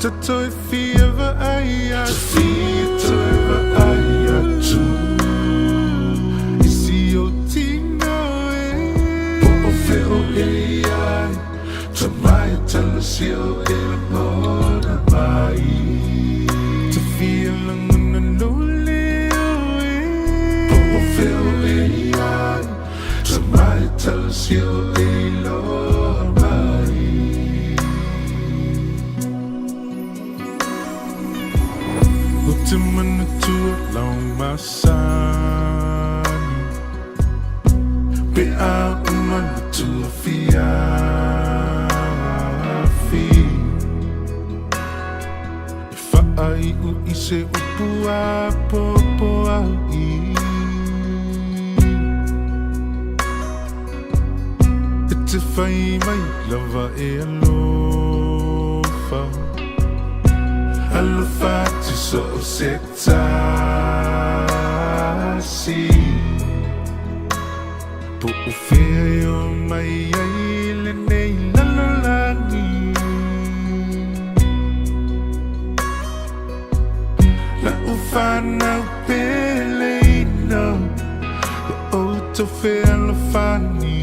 Toi fieva aia tu Isi o tino Po o feo ai Tamai tala sio la mora mai Te fia languna luleo Po o feo ai Tamai tala sio lo mai Te mana tua lau masani Pe a umana tua fiafi Whaai u ise upua popo ai E te whai mai lava e alofa Alufati so setasi Po ufeo mai aile nei lalolani La ufana upeleino La auto fe alufani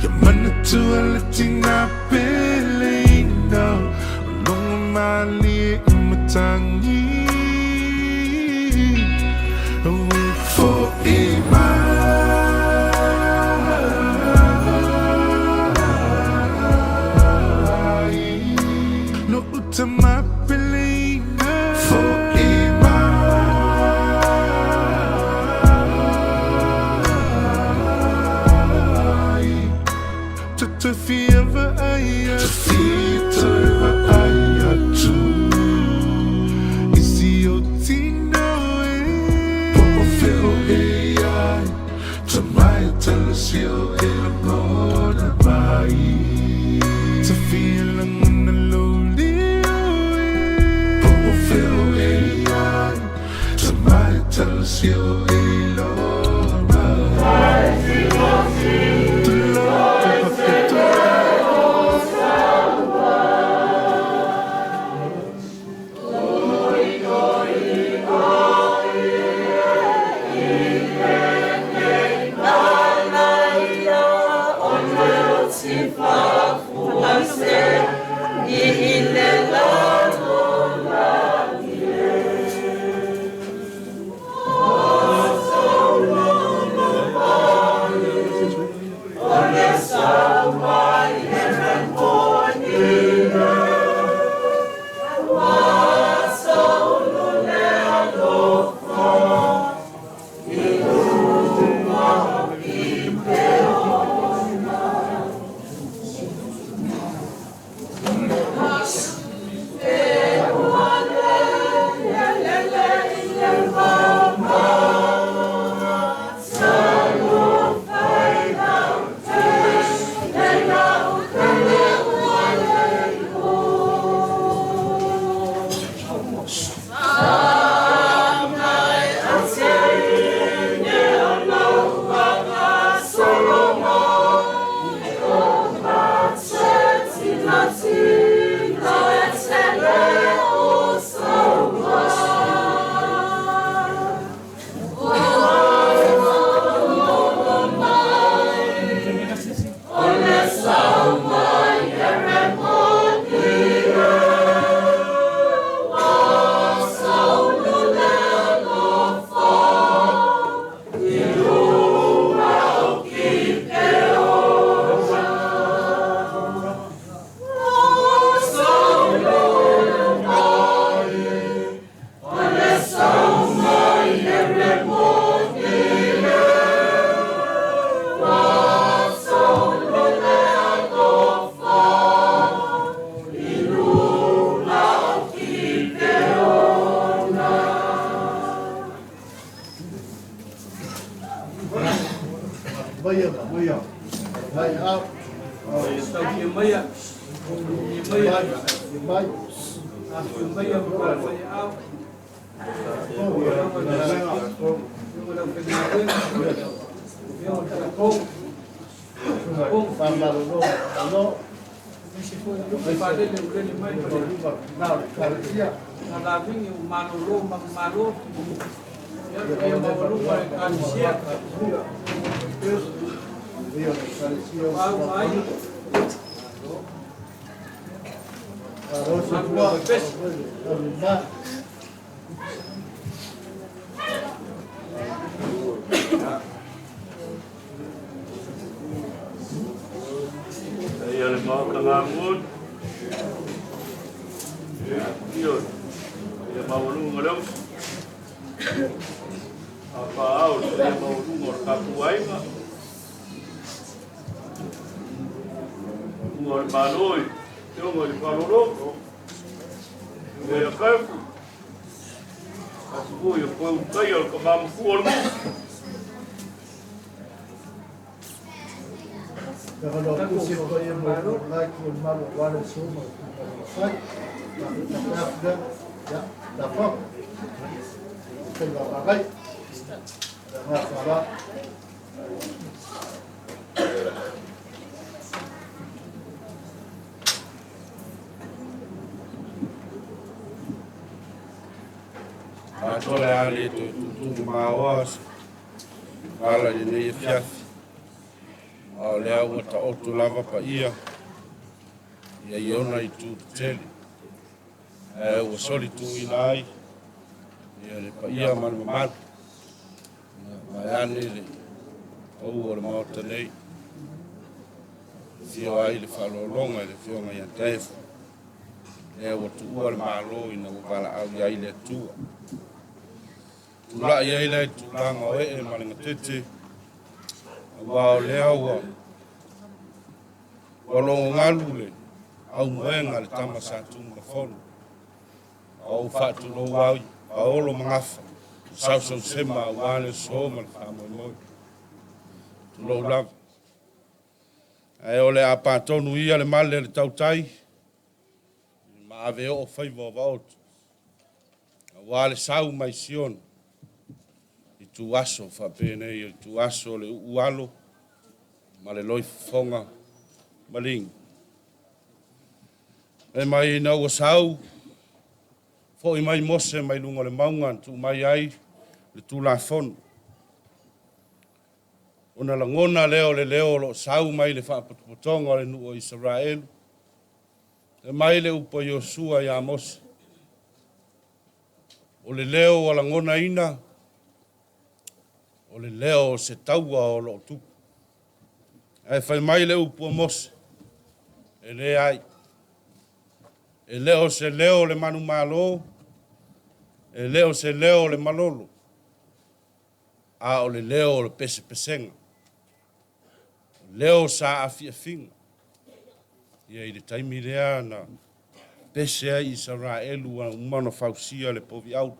Yamana tua latina peleino Longa mali umatangi Fo imai No utama peleino Fo imai Te fieva aia tu Isi o tino Po o feo ai Tamai tala sio la mora mai Te fia languna loleo Po o feo ai Tamai tala sio lo mai Misi foi lupa pada le mai pada. Na la vingi malo malo. Ya mau lupa kalisia. Mau mai. Ia le mau kangamun. Ia mau lunga leus. Apa au ia mau lunga kapuainga. Lunga maloi. Teo mo le paloroko. Ia kafu. Asu ia ko tai al kamam fuol. Kalau aku siapa yang baru lagi malu walau semua, saya ya dapat, tinggal pakai, dengan salah. Atole ali tu mawas, ala ni fiaf. O lea ua ta otu lava pa ia iona I tu tele ua soli tu ina ai ia le pa ia manu manu mai ane le ou o le maota nei fio ai le whalolonga le fionga ia Taefu lea ua tu ua le malo ina ua wala au iai le tua tula iai le tulanga o e malinga tete Wao lea ua longo ngalu le au moenga le tama sa tunga na fonu. Au whatu lo wau paolo mangafa. Sau sema wane soma le whamoe moe. Tulo lava. E ole a pātonu ia le male le tautai. Ma ave o whaiva o vaotu. Wale sau mai sion. Tu aso fa pene I tu aso le ualo ma le loi fonga maling e mai na o sau fo I mai mose mai lunga le maunga tu mai ai le tu la fon ona la ngona leo lo sau mai le fa potonga le nu o Israel e mai le upo Yosua ya mose o le leo wala ngona ina o le leo se taua o lo tu. E whai mai le upu mose. E le ai. E leo se leo le manu malo. E leo se leo le malolo. A o le leo le pese pesenga. Leo sa afia finga. Ia I le taimi lea na pese ai Israelu a umano fausia le povi au.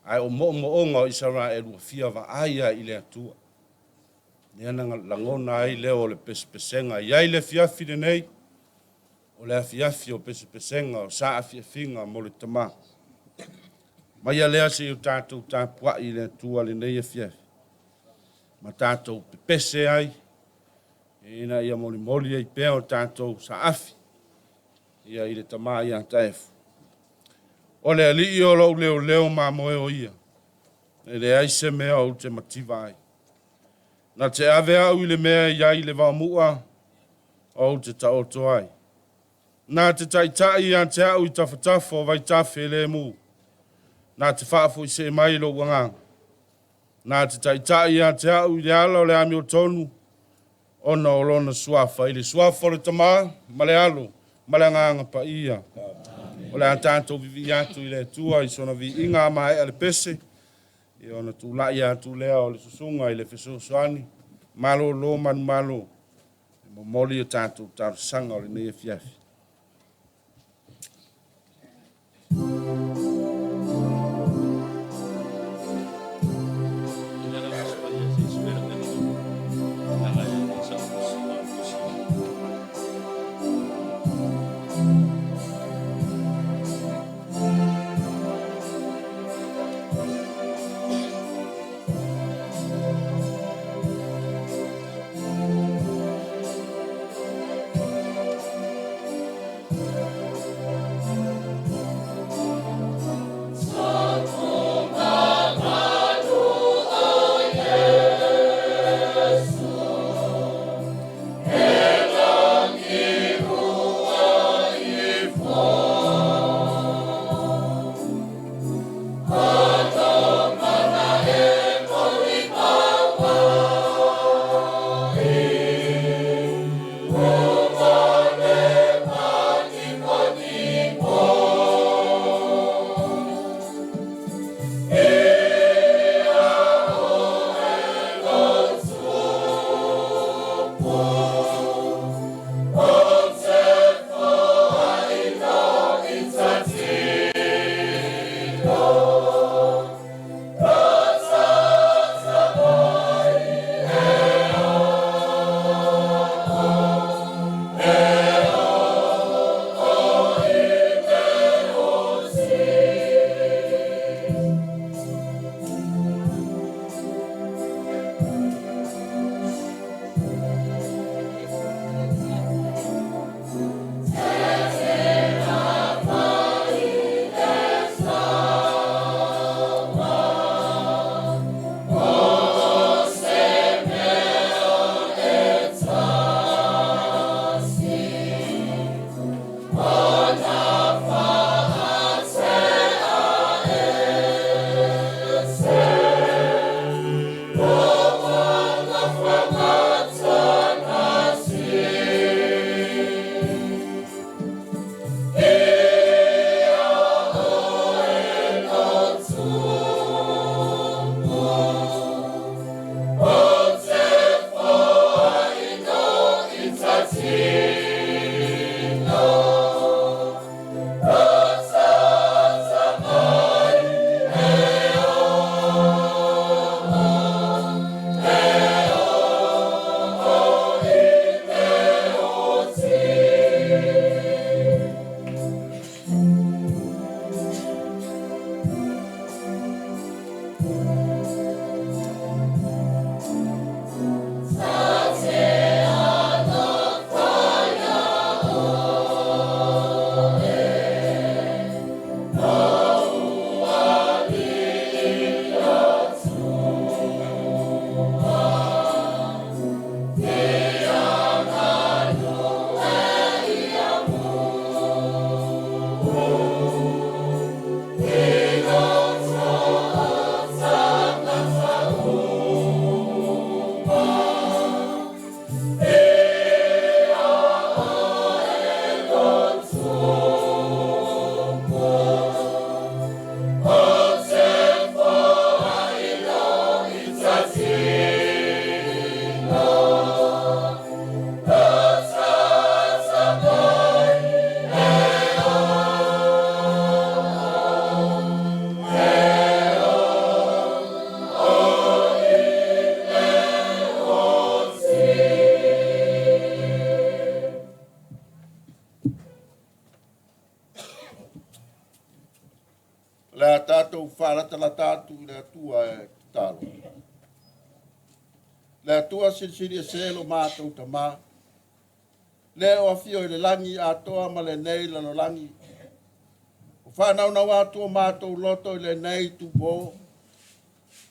Ai o mo Israel ua fia va aia I le atua. Nea na langona ai leo le pesenga. Iai le fiafi de nei. O le fiafi o pesenga o sa fiafinga mo le tama. Maia lea se o tātou tāpua I le atua le nei fiafi. Ma tātou pese ai. Ina ia moli ai pea o tātou sa afi. Ia I le tama ia Taefu. O le ali o lo leo ma moe o ia. E le aise mea o te mativa ai. Na te ave au I le mea iai le vaumua o te taoto ai. Na te taitai an te au I tafatafa o vai tafe le mu. Na te whaafu I se mai lo wangang. Na te taitai an te au I le ala o le ami o tonu. Ona o lona suafa. I le suafa o le tama, ma le alo, ma le nganga pa ia. O le atanto vivi atu I le tua I sona vi inga mai ale pese. I ona tu lai atu lea o le susunga I le fesosoani. Malo lo manu malo. Mo moli o tanto sanga o le nei fiafi. tala tātu le atua e talo. Le atua siri e selo mātou tamā. Le o afio i le langi atoa ma le nei lalo langi. O whanau na wātua mātou loto i le nei tupo.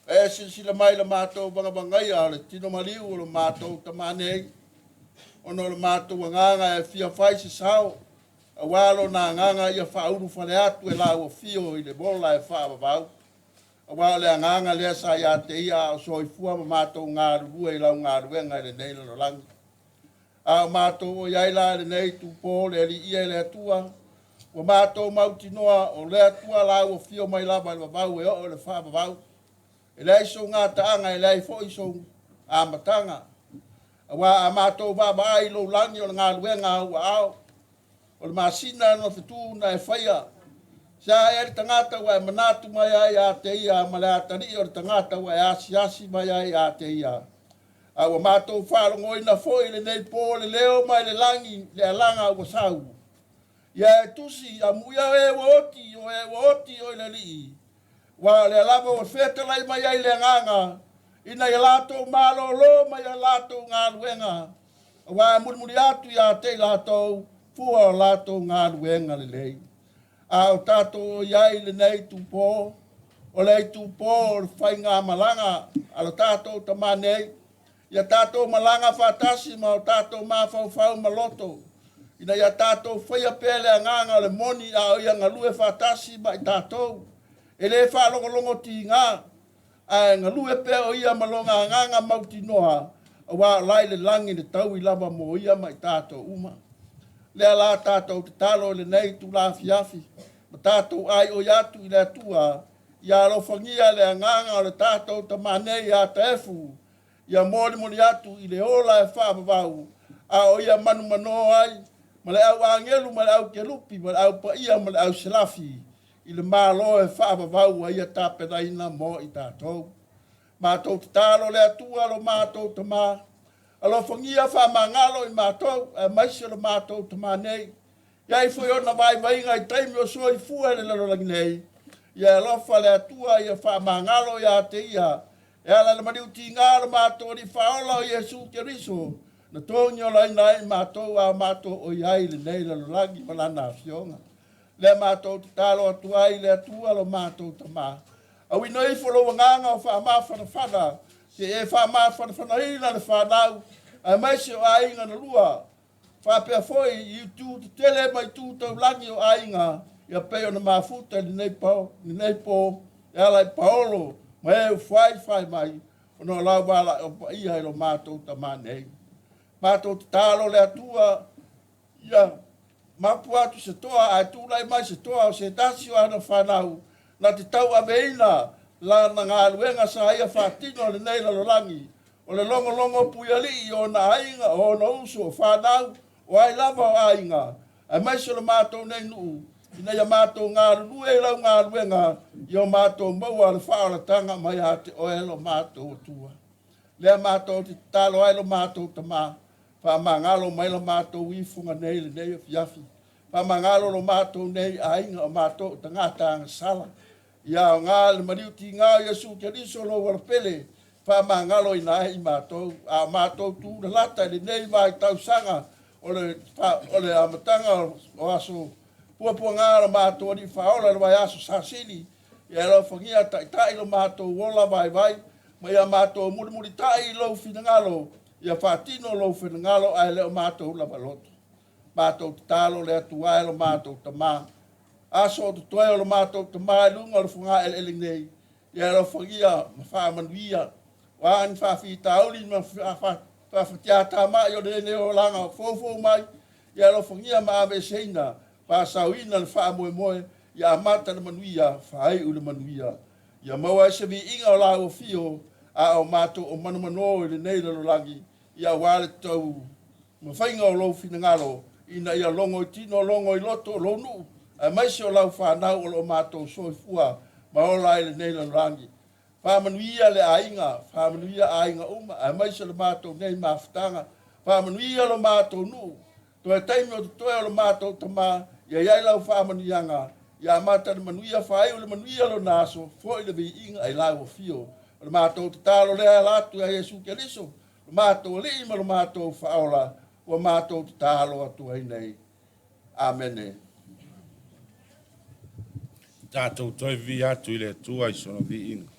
E sila mai le mātou bangabangai a le tino maliu o le mātou tamā nei. Ono le mātou nganga e fia whai se sao. A walo na nganga ia whauru whale atu e la o fio i le bola e whaababau. A walo le nganga lea sa ia te ia o soi fua ma mātou ngā rua i lau ngā ruenga i le nei lano langi. A mātou o iaila le nei tupo le li ia le atua. O mātou mauti noa o le atua la o fio mai lava i babau e o le whaababau. E le iso ngā taanga e le fo iso a matanga. A wā a mātou baba ai lo langi o ngā ruenga au au. O le masina no fitu na e whaia. Sa e tangata wa e manatu mai ai a te ia ma le atari o le tangata wa e asi mai ai a te ia. A wa mātou whārongo ina foi le nei pō le leo mai le langi le alanga o sau. Ia e tusi a muia e woti o le lii. Wa le alava o whetalai mai ai le nganga. Ina i lātou mālolo mai a lātou ngā luenga. Wa e murimuri atu i a te lātou. Fua o lātou ngā ruenga le lei. A o tātou iai le nei tūpō, o lei tūpō o le whai ngā malanga, a lo tātou tamā nei. Ia tātou malanga whātasi ma o tātou māwhau maloto. Ina ia tātou whaia pēle a nganga le moni a o ia ngalue whātasi ma i tātou. E le whālongolongo ti ngā, a ngalue pē o ia malonga a nganga mauti noa, a wā lai le langi le tau i lava mo ia ma i tātou uma. Le ala tātou te talo le nei tu la fiafi. Ma tātou ai o yatu i le atua. Ia alofangia le anganga o le tātou ta manei a Taefu. Ia mori atu i le ola e whaababau. A o ia manu mano ai. Ma le au angelu, ma le au kelupi, ma le au paia, ma le au selafi. I le malo e whaababau a ia tāpenaina mo i tātou. Mātou te talo le atua lo mātou ta maa. Alo whangia wha mangalo i mātou, e maisi o le mātou tamā nei. Ia i whai ona vai ngai taimi o soi fua le lalolangi nei. Ia alofa le atua i a wha mangalo i a te ia. E ala le mariu ti ngā le mātou ni whaola o Iesu Keriso. Na tōngi o lai nai mātou a mātou o iai le nei lalolangi malana fionga. Le mātou te talo atua i le atua lo mātou tamā. Au i noi wholo nganga o wha mawhana whana. Se e wha mawhana ina le whanau. A maise o ainga na lua. Whapea foi i tu te tele mai tu tau langi o ainga. Ia peo na mafuta ni nei po. E ala i paolo. Ma e u whai mai. O no lau wala o pa ia ilo mātou ta manei. Mātou te talo le atua. Ia mapu atu se toa. A tu lai mai se toa. O se tasi o ana whanau. Na te tau a meina. La na ngā luenga sa ia whatino le nei lalolangi. O le longo puiali o na ainga o na uso o whanau o ai lava o ainga. Ai maiso le mātou nei nuu. Ina ia mātou ngā rue e lau ngā ruenga i o mātou maua le whaoratanga mai a te oelo mātou o tua. Lea mātou te talo ai lo mātou tamā. Whamangalo mai lo mātou ifunga nei le nei o fiafi. Whamangalo lo mātou nei ainga o mātou tangata anga sala. Ia o ngā le mariuti ngā Iesu Keriso lo warapele. Whamangalo i nai i mātou. A mātou tū na lata le nei vai tau sanga o le amatanga o aso. Pua ngā la mātou ni whaola le vai aso sasini. Ia lo whangia tai lo mātou wola vai. Ma ia mātou muri tai lo whinangalo. Ia whatino lo whinangalo ai leo mātou la baloto. Mātou te talo le atu ai lo mātou tamā. Aso te toe o lo mātou tamā lunga lo whunga eling nei. Ia lo whangia ma whamanuia. Wāni whawhi tauri ma whawhatiata mai o ne o langa fōfō mai. Ia lo whangia ma ame seina. Pāsauina le whamoe. Ia amata le manuia, whaai u le manuia. Ia maua e se vi inga o lao fio. A o mātou o manumano i le nei lalolangi. Ia wāle tau ma whainga o lo finangalo. Ina ia longo i tino, longo i loto o lo nuu. A maise o lau whanau o lo mātou soifua. Ma o lai le nei lalolangi. Whamanuia le ainga, whamanuia ainga uma, a maise le mātou nei mawhitanga, whamanuia lo mātou nuu, to e taimi o te toe o lo mātou tamā, ia iai lau whamanuianga, ia mata le manuia fai o le manuia lo naso fo le vi inga ai la fio le mato talo le ala tu a Yesu Keriso le mato le ma le mato faola o mato talo atu ai nei amen Tātou toi vi atu i le tua i sono vi inga.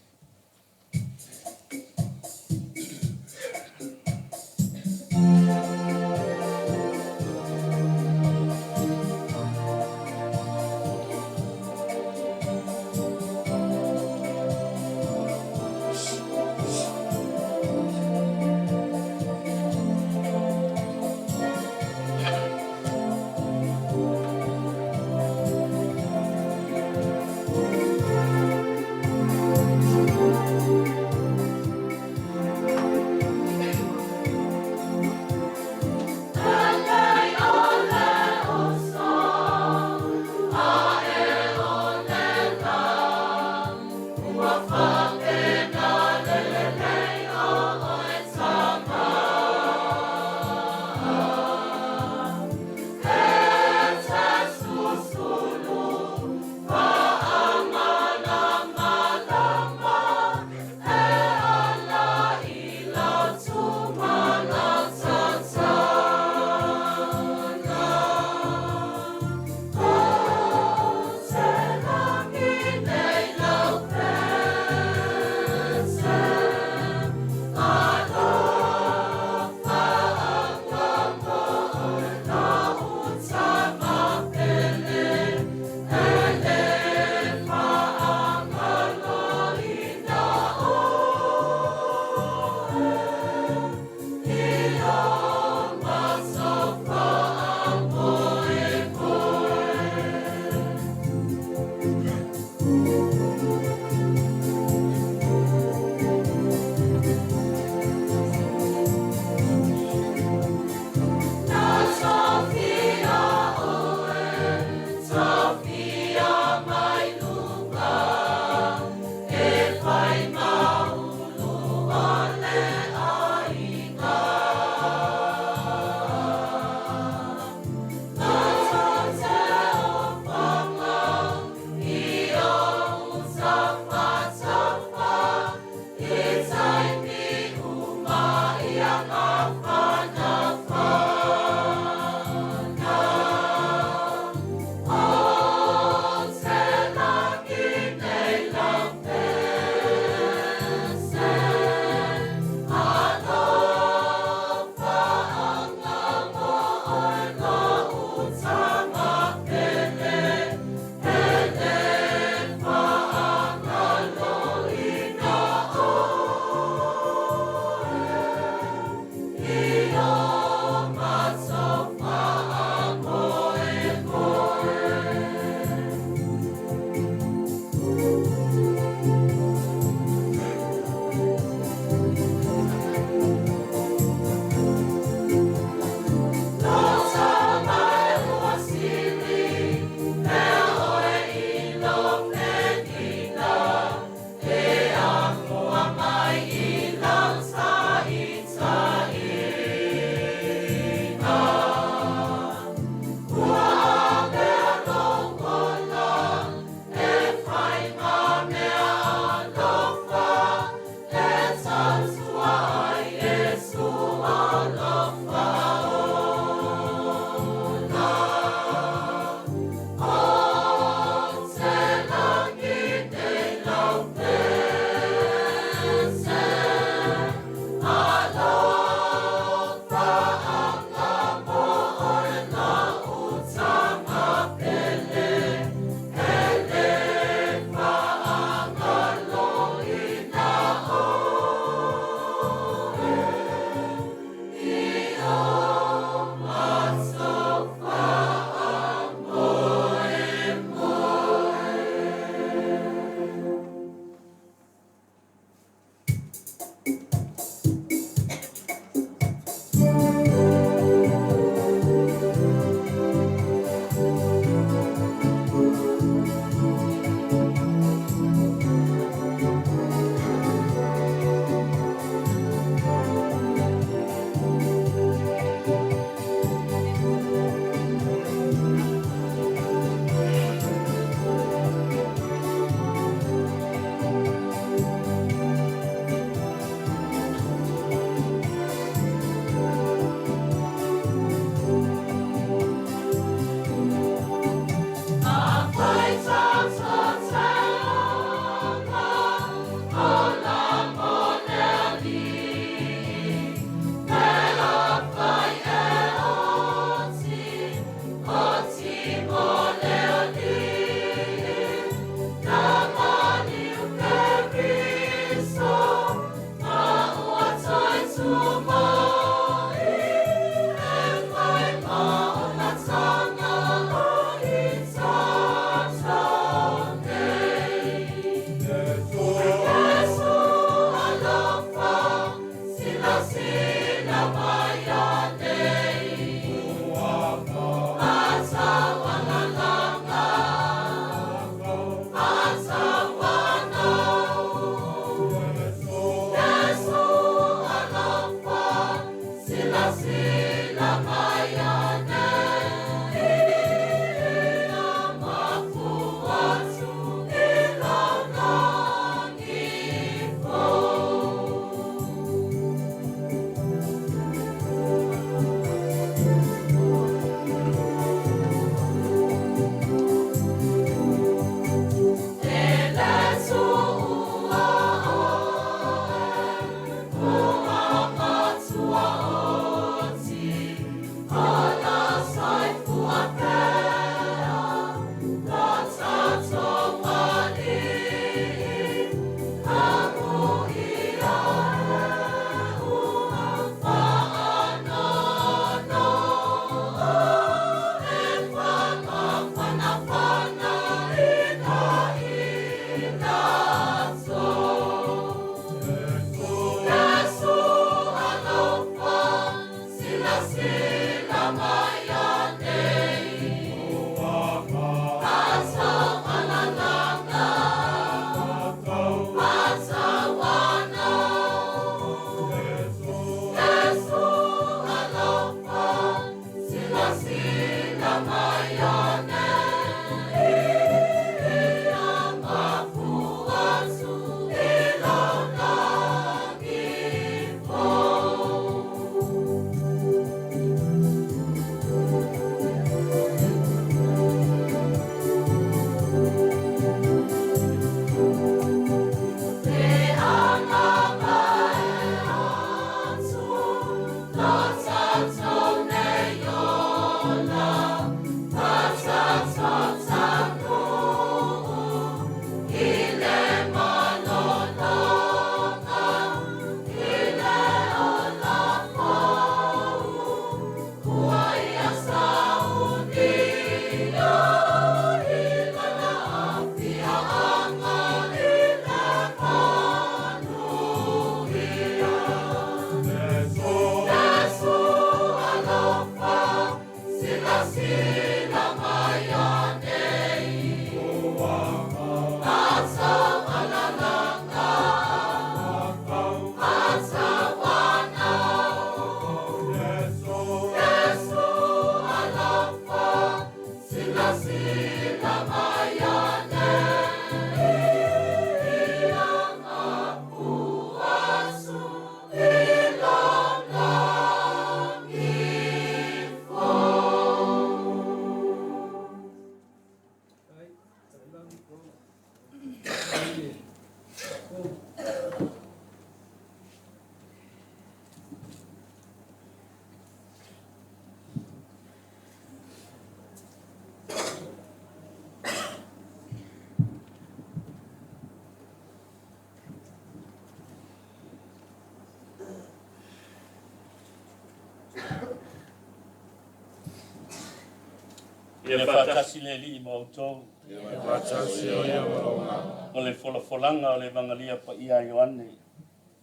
Ia whātasi le li mo tau. Ia whātasi o ia maronga. O le wholafolanga o le vangalia pa ia Ioane.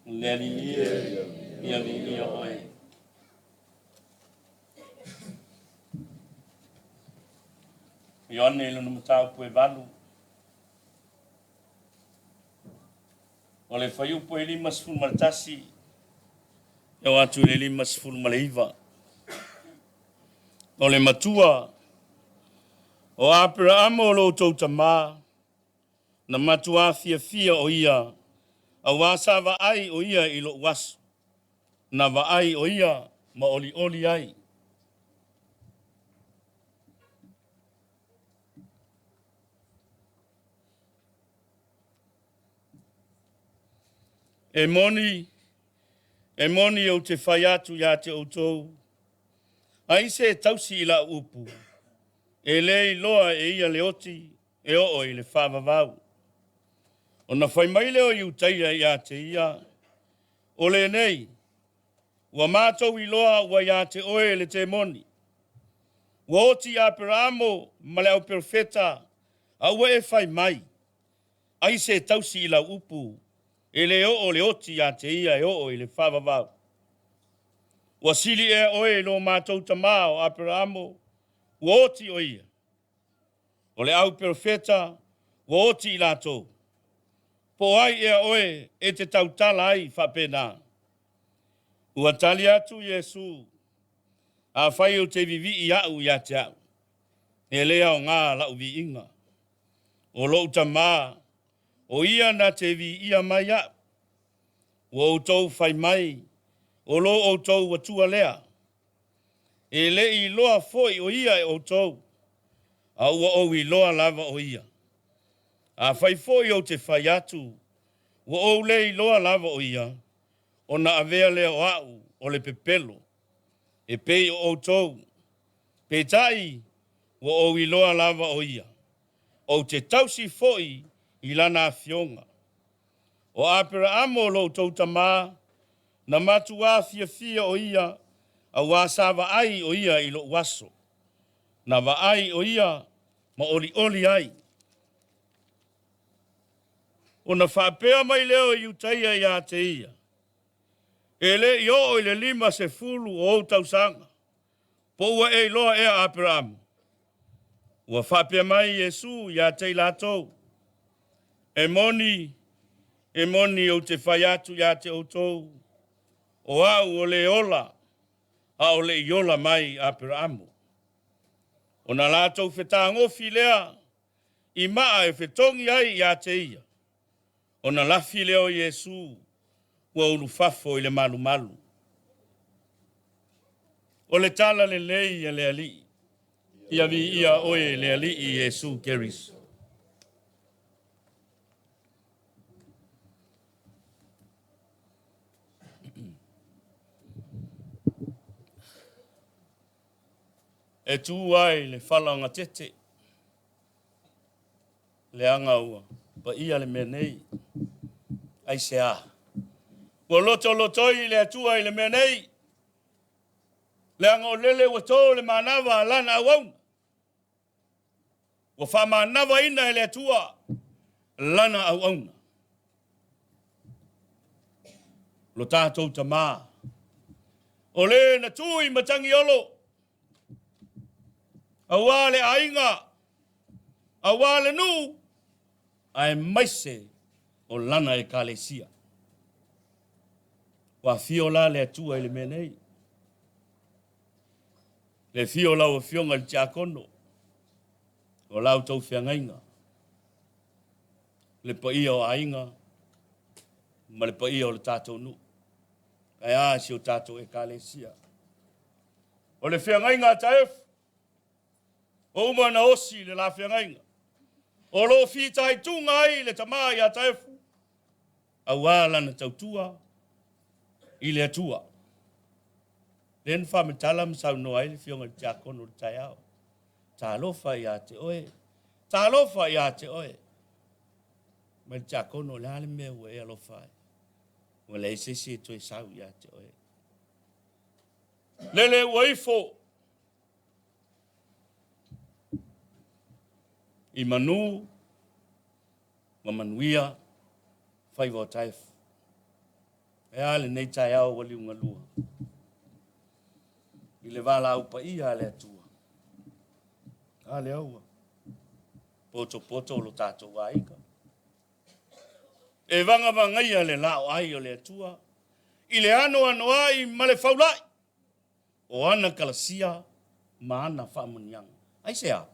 Le li ia li ia oe. Ioane ilu numatau pue valu. O le whaiu pue 5 maratasi. Ia watu le 5 maleiva. O le matua. O apera amo lo tau tamā, na matua fia o ia, a wasa wa ai o ia i lo wasu, na wa ai o ia ma oli ai. E moni o te whai atu ia te outou, ai se tausi i la upu. E lei loa e ia leoti, e o i le whāwawau. O na whai mai leo i utaia i a te ia, o le nei, Ua mātou I loa ua ia te oe le te moni. Ua oti Aperamo ma le au perfeta a ua e whai mai. Ai se tausi I lau upu e le o le oti ia te ia e o I le whavavau. Ua sili e oe lo mātou tamā o Aperamo ua oti o ia. O le au perfeta ua oti I lātou. Po ai e oe e te tautala ai whapena. Ua tali atu Yesu. A whai o te vivi I au ia te au. E lea o ngā lau vi inga. O lo tamā. O ia na te vi ia mai au. Ua o tau whai mai. O lo o tau watua lea. E le I loa foi o ia e o tau. A ua o I loa lava o ia. A whai foi o te whai atu. Ua o le I loa lava o ia. O na avea lea o au o le pepelo. E pei o tau. Pe tai. Ua o I loa lava o ia. O te tausi foi I lana fionga. O Aperamo lo tau tamā. Na matua fia o ia. A wasawa ai o ia I lo waso. Na wa ai o ia. Ma oli ai. O na whapea mai leo I utaia ia te ia. E le I o le 5 se fulu o tausanga. Po ua e loa e Aperamo. Ua whapea mai Yesu ia te latou. E moni o te whai atu ia te outou. O au o le ola. A o le iola mai Aperamo. O na latou whetangofi lea. I maa e whetongi ai ia te ia. O na lafi leo Yesu. Ua ulufafo I le malu. O le tala le lei e le ali. Ia vi ia oe le ali I Yesu keris. E tu ai le whalanga tete. Le anga ua. Pa ia le menei. Ai se a. Ua lotoi le atua I le menei. Le anga o lele ua tō le manawa lana awauna. Ua wha manawa ina le atua lana awauna. Lo tātou tamā. O le na tui matangi olo. Awa le ainga. Awa le nu. Ai maise o lana e kalesia. Wa fiola le atua I le menei. Le fiola o fionga le tiakono. O lau tau whiangainga. Le pa ia o ainga. Ma le pa ia o le tātou nu. Kai a si o tātou e kalesia. O le whiangainga taefu. O umana osi le la whiangainga. O lo fitai tunga ai le tamā ia taefu. Awala na tautua. I le atua. Len whametala msau no ai le fionga te akono le tai au. Tā lofa ia te oe. Tā lofa ia te oe. Ma te akono le ale mea ua e alofa ai. Ua le sesi e toi sau ia te oe. Lele ua ifo. I manu. Ma manuia. Whaiva o taefu. E ale nei tai au wali unga lua. I le wala upa ia le atua. Ale aua. Poto lo tato wa ika. E vanga ngai le lao ai o le atua. I le ano ai ma le faulai. O ana kalasia ma ana whamunianga. Ai se a.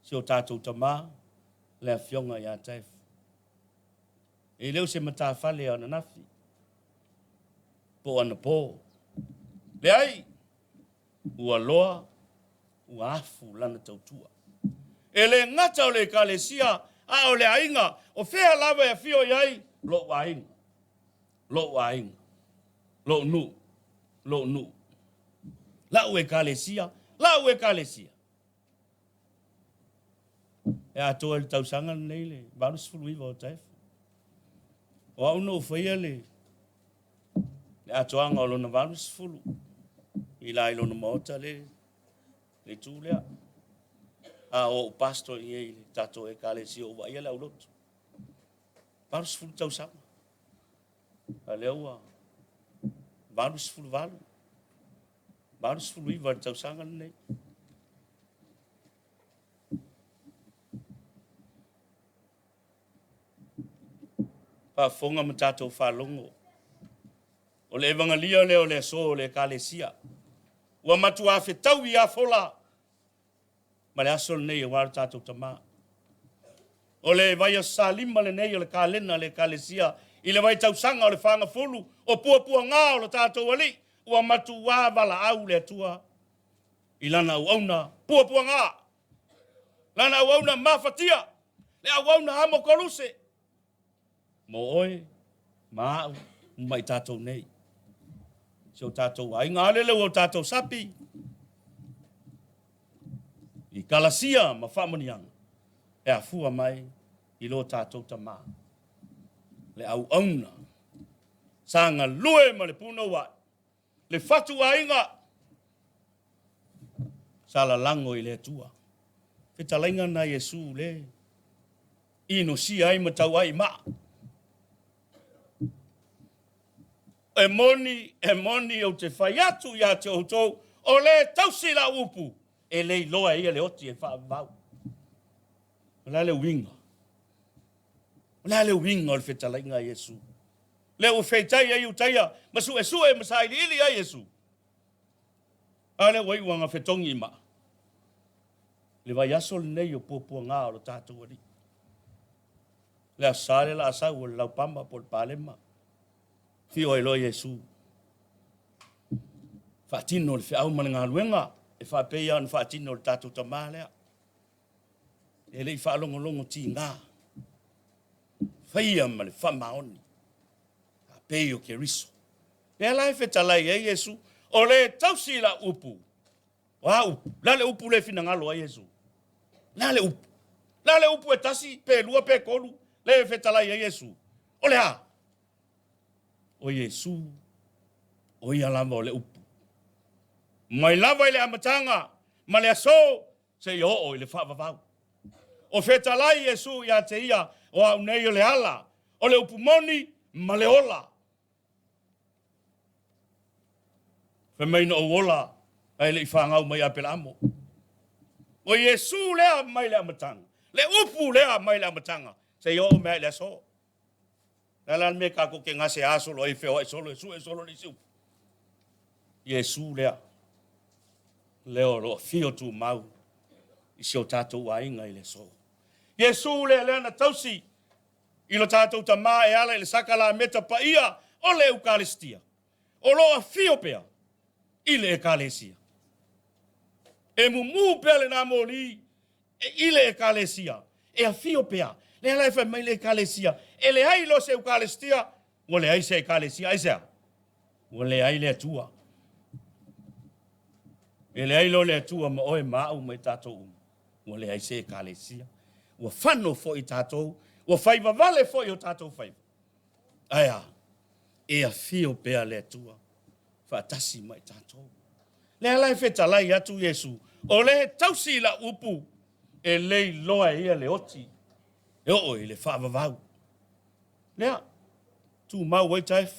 Se o tato tamā le afionga ia taefu. E leo se mata fale ana nafi. Po ana po. Le ai. Ua loa. Ua afu lana tautua. E le ngata o le kalesia. A o le ainga. O whea lava e fio iai. Lo wa ainga. Lo wa ainga. Lo nu. Lo nu. La ue kalesia. La ue kalesia. E atoa le tausanga nei le. Barus fuluiva o taefu. O au no whaia le. Le atoanga o lona valu sifulu. I la ilona maota le tūlea. A o pastor i e tato e kale si o wa ia le aulotu. Valu sifulu tau sama. A leua. Valu sifulu valu. Valu sifulu iwa tau sanga nei. Pa fonga matato whalongo. O le evangalia leo le so le kalesia. Ua matua fe tau i a fola. Ma le asol nei e wara tatou tama. O le vai a salima le nei o le kalena le kalesia. I le vai tau sanga o le whanga fulu. O pua ngā o le tatou ali. Ua matua wala au le atua. I lana au auna pua ngā. Lana au auna mafatia. Le au auna hamo koluse. Mo oe, maau, mai tatou nei. So tatou ai ngā lele o tatou sapi. I kalasia ma whamanianga. E a fua mai i lo tatou tama. Le au auna. Sanga lue ma le puno wai. Le fatu ainga. Sala lango i le tua. Fetalainga na Yesu le. Ino si ai matau ai maa. E moni o te whai atu ia te outou, o le tausi la upu, e le loa ia le oti e whaavau. O la le winga. O la le winga o le whetalainga Yesu. Le o whetai e utaia, masu e sue masai ili a Yesu. A le waiwanga whetongi ma. Le vai aso le nei o pupua ngā o lo tātou ari. Le asare la asau o le laupamba po le palema. Fio e lo Yesu. Fatino le fiau ma ngā luenga. E whapeia an fatino le tātou tamalea. E le i whaalongolongo ti ngā. Whaia ma le whamaoni. A peio ke riso. E lai whetalai e Yesu. O le tausi la upu. Wa upu. La le upu le fina ngalo a Yesu. La le upu. La le upu e tasi pe lua pe kolu. Le whetalai e Yesu. O le ha. O Yesu, o ia lava o le upu. Mai lava i le amatanga, ma le aso, se i o i le whaavavau. O whetalai Yesu ia te ia, o au nei o le ala, o le upu moni, ma le ola. Whemeina o ola, ai le i whangau mai apela amo. O Yesu lea mai le amatanga, le upu lea mai le amatanga, se i o mea le aso. Nala me ka ko ke ngase aso lo e feo e solo ni siu. Yesu lea. Leo lo fio tu mau. I sio tatou wa inga i le so. Yesu lea na tausi. I lo tatou ta ma e ala i le sakala meta pa ia o le eukaristia. O lo a fio pea. I le ekalesia. E mumu pele na moli. E i le ekalesia. E a fio pea. Le ala fa mai le ekalesia. E le ai lo se eukaristia, o le ai se ekalesia, ai sea. O le ai le tua. E le ai lo le tua ma oe mau mai tatou. O le ai se ekalesia. O whano fo i tatou. O whaiva vale fo i o tatou whaiva. Aia, e a fio pea le tua. Whaatasi mai tatou. Le alai whetalai atu Yesu. O le tausi la upu. E lei loa ia le oti. E o i le whaavavau. Lea, tu mau wai taif.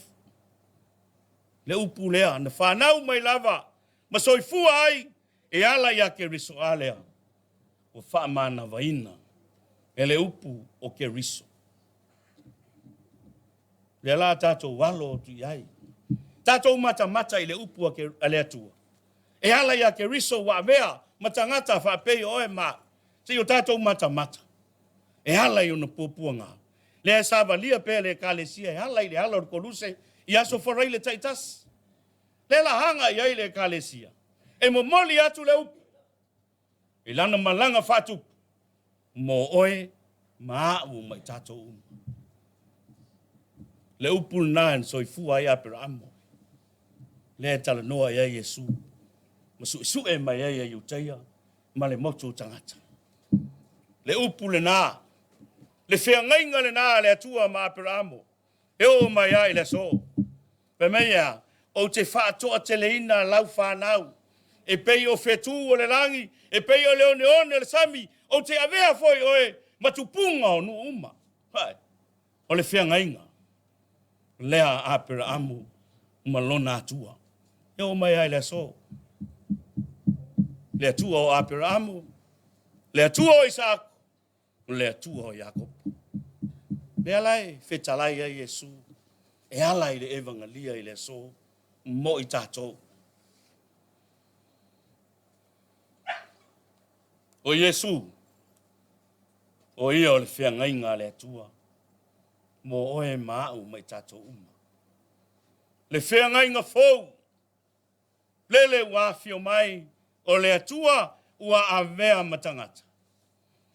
Le upu lea, na whanau mai lava. Ma soifua ai, e ala ia ke riso a lea. O whaamana vaina. E le upu o ke riso. Le la tatou walo tu iai. Tatou mata i le upu a le atua. E ala ia ke riso wa mea, matangata whapei oe ma. Se o tatou mata. E ala i ona pupua ngā. Le sava lia pe le kalesia, e ala i le ala o koluse, i aso forai le taitas. Le la hanga i ai le kalesia. E mo moli atu le upu. E lana malanga fatu. Mo oe, maa u mai tatou umu. Le upu naan soifua i apera amo. Le tala noa i ai Yesu. Masu isu e mai ai ai uteia, ma le motu tangata. Le upu le naa. Le whea ngainga le naa le atua ma apera amo. E o mai ai le so. Pe mea, o te whaatoa te leina lau whanau. E pei o whetu o le rangi, e pei o leone le sami, o te avea foi oe, matupunga o nu uma. Hai, o le whiangainga. Lea apera amu, malona atua. E o mai ai le so. Le atua o apera amu, le atua o Isaac, le atua o Jacob. Le alai, whetalai ai Yesu, e alai le evangelia i le so, mo I tātou. O Yesu, o ia o le whiangainga le atua, mo oe maau mai tātou uma. Le whiangainga fou, lele wāwhio mai, o le atua ua avea matangata.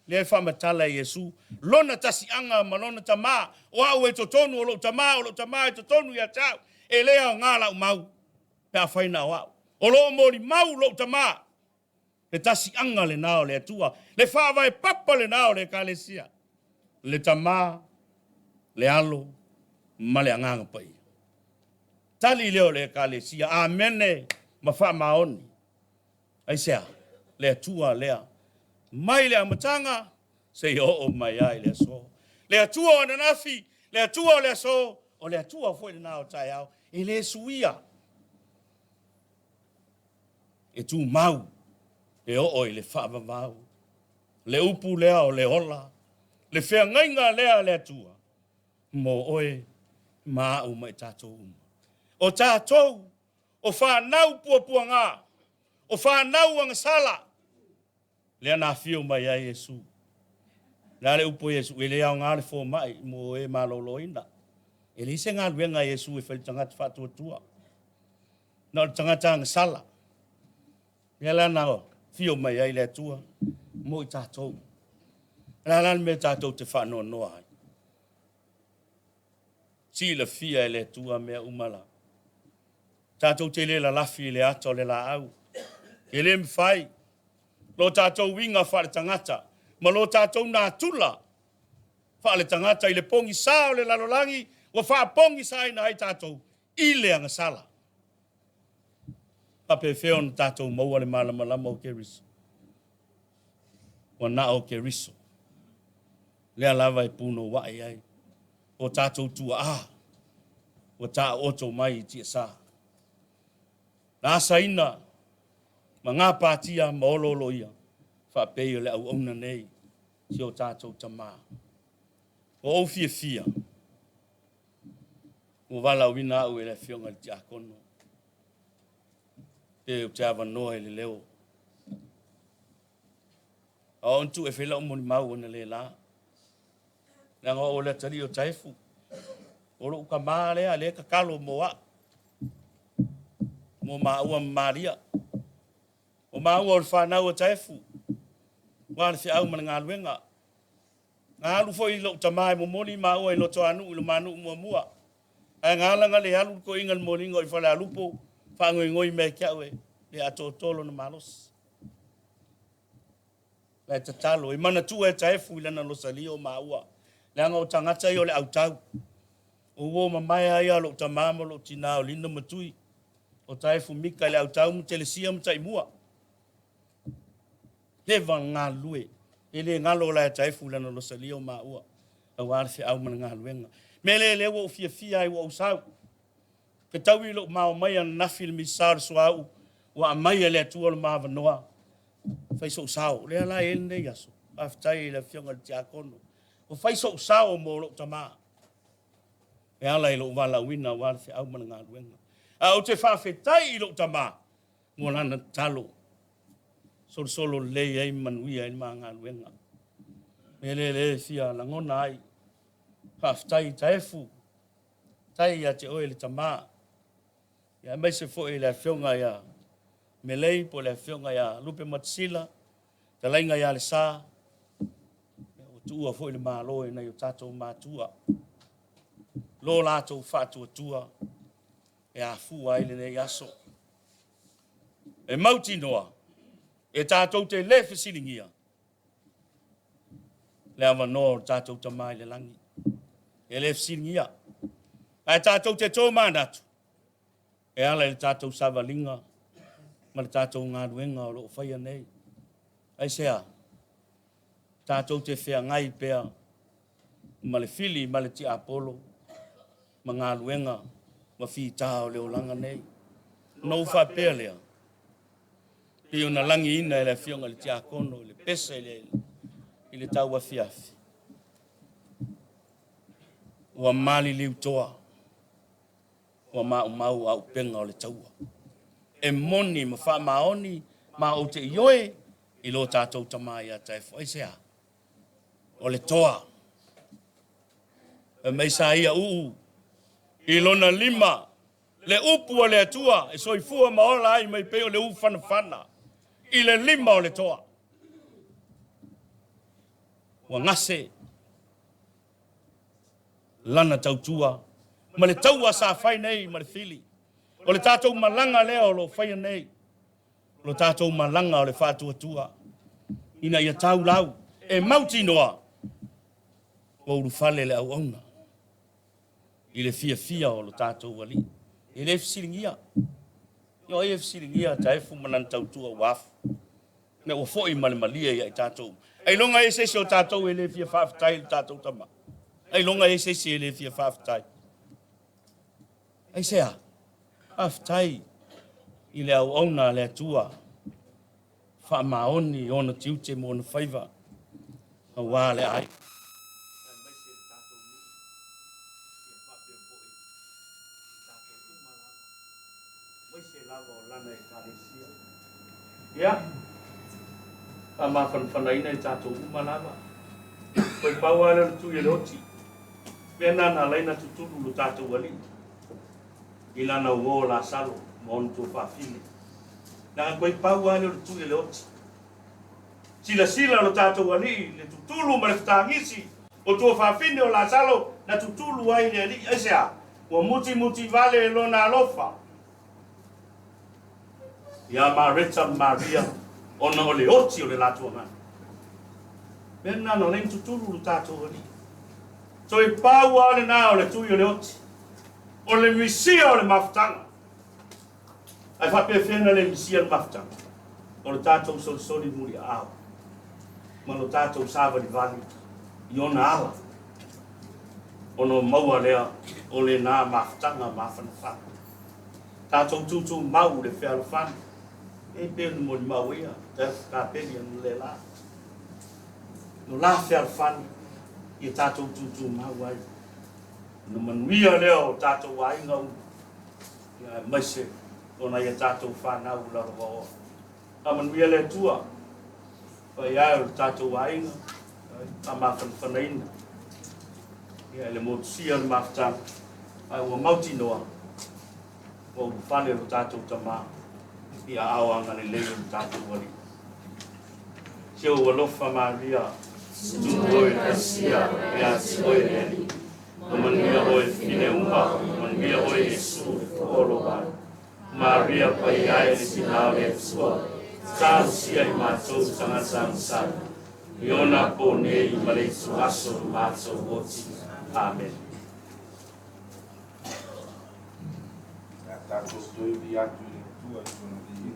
Le whamatala Yesu, lona tasi anga ma lona tamā, o au e totonu o lo tamā e totonu ia tau, e lea o ngāla mau, pēa whaina o au. O lo mori mau lo tamā, le tasi anga le nao le atua, le whāwai papa le nao le kalesia, le tamā, le alo, ma le anganga pai. Tali leo le kalesia, amene, ma wha maoni. Aisea, le atua lea, mai le amatanga, se o mai ai le so. Le atua o nanafi, le atua o le so, o le atua foi le nao tai au, e le suia. E tu mau, le o le whaava mau, le upu lea o le ola, le whiangainga lea le atua, mo oe maa o mai tātou uma. O tātou, o whanau pua ngā, o whanau ang sala, lea nā whio mai ai Yesu. Lea le upo Yesu, e lea o ngāre fō mai, mo e maloloina. E le se ngā luenga Yesu e whali tangata whatua tua. Nā tangata ang sala. Lea lea nā whio mai ai lea tua, mo I tātou. Lea lea me tātou te whanoa noa ai. Si la fia e le tua mea umala. Tātou te le la lafi le ato le la au. E le mwhai. Lo tātou winga whare tangata. Ma lo tātou nā tula. Whare tangata I le pongi sao le lalolangi. Wa wha pongi sa ina ai tātou. I le anga sala. Pape wheo na tātou maua le malama lama o ke riso. Wa na o ke riso. Lea lava e puno wai ai. O tātou tua o tā oto mai tia sā. Nāsa ina, ma ngā pātia ma ololo ia, whapeo le au auna nei, si o tātou tamā. O au fia. O wala wina au e le whionga le tia kono. E o te awa noa e le leo. A ontu e whela umoni mau ana le la. Nanga o le tari o Taefu. O lo ka male ale ka kalo moa. Mo maua Maria. O maua o whanau o Taefu. Wana fi au mana ngā luenga. Ngā alu fo I lo tamai mo moni maua I loto anu I lo manu mua. Ai ngā langa le alu ko ingal molingo I whala alupo. Whangoi ngoi me kia ue. Le ato tolo na malos. Le tatalo. I mana tu e Taefu I lana lo salio maua. Le anga o tangata I o le autau. O wo mamai ai alo tamama lo tina o lina matui. O Taefu Mika le autau mu telesia mu taimua. Leva ngā lue. Ele ngalo la Taefu lana lo salio maua. A wale fi au mana ngā luenga. Mele le wo fia ai wo usau. Ke taui lo mao mai an nafi le misar suau. Wa mai le atua lo maa vanoa. Fai so usau. Le ala ele ne yaso. Aftai le fionga le tiakono. O fai so usau mo lo tamaa. E ala I lo wala wina wala fi au mana ngā luenga. A o te whawhetai I lo tamā. Mo lana talo. Solo lei ai manuia I maa ngā luenga. Me le fia langona ai. Whawhetai Taefu. Tai ia te oe le tamā. Ia mai se fo I le whionga ia. Me lei po le whionga ia. Lupe matsila. Te lainga ia le sā. O tua fo I le maa loe na I o tātou mātua. Lo lato fatua tua e a fua ile ne yaso e mauti noa e tātou te le fesilingia le ama no tātou tamai le langi e le fesilingia e tātou te tō manatu E ala le tātou savalinga, ma le tātou ngā ruenga o loo whaia nei. Ai sea, tātou te whea ngai pea, ma le fili, ma le ti apolo, ma ngā ruenga, ma whi tā o Leolanga nei. Nau wha pea lea. Pio na langi ina e le fionga le ti akono, le pesa i le tau wa fiafi. Ua mali liu toa, ua mau au penga o le taua. E moni ma wha maoni, ma o te ioe, i lo tātou tamai a Taefu. Ai sea, o le toa. E mei sa ia i lona lima, le upu o le atua, e soifua maola ai mai peo le ufana. I le lima o le toa. Ua ngase, lana tautua, ma le taua sa whai nei, ma le fili. O le tātou malanga leo lo whaia nei. Lo tātou malanga o le whātua. Ina ia tau lau, e mauti noa. O urufale le au auna. I le fia o lo tātou wali. I le fisiringia. Yo e fisiringia Taefu manan tautua wafu. Ne o foi male malia ia i tātou. Ai longa e sese o tātou e le fia whaftai le tātou tama. Ai longa e sese e le fia whaftai. Ai sea, whaftai i le au auna le atua. Wha maoni o na tiute mo na whaiva. A wā le ai. Ya, ama whanwhanaina i tātou umanawa. Koe pauara le tui e roti. Pena na leina tuturu lo tātou wali. I lana uo la salo, mon tu whawhine. Nā koe pauara le tui e roti. Sila lo tātou wali, le tutulu ma le whtangisi. O tu whawhine o la salo, na tutulu ai le ali. Esea, ua muti vale e lona alofa. Ia Marita Maria, ona o le oti o le latua ngā. Pena no lein tuturu lu tātou ali. So i pāua ale nā o le tui o le oti. O le misia o le mafutanga. Ai whapea whina le misia o le mafutanga. O le tātou soli muri ao. Ma lo tātou sāwa di vali. I ona ala. Ono maua lea o le nā mafutanga mawhanawhana. Tātou tutu mau le whialawhana. E pēnu mo ni mau ia, ka pēni anu le la. No la whialawhana, i tātou tutu mau ai. No manuia leo tātou wainga u. Ia maise, ona ia tātou whanau la roa. A manuia le tua. Pai ai o tātou wainga. A mawhanawhanaina. Ia le motusia le mawhatanga. Ai ua mauti noa. O whane o tātou tamaa. Ia awanga le leo tātou wali. Seo walofa Maria. Tuoi kasia, ea tioe neli. No manuia oe fine umba, manuia oe Yesu olo wai. Maria pai ai le sinao le tua. Tāu sia I mātou tangata msana. Iona po nei maleitu aso mātou woti. Amen. Tātou stoi vi atu le tua I tona vi.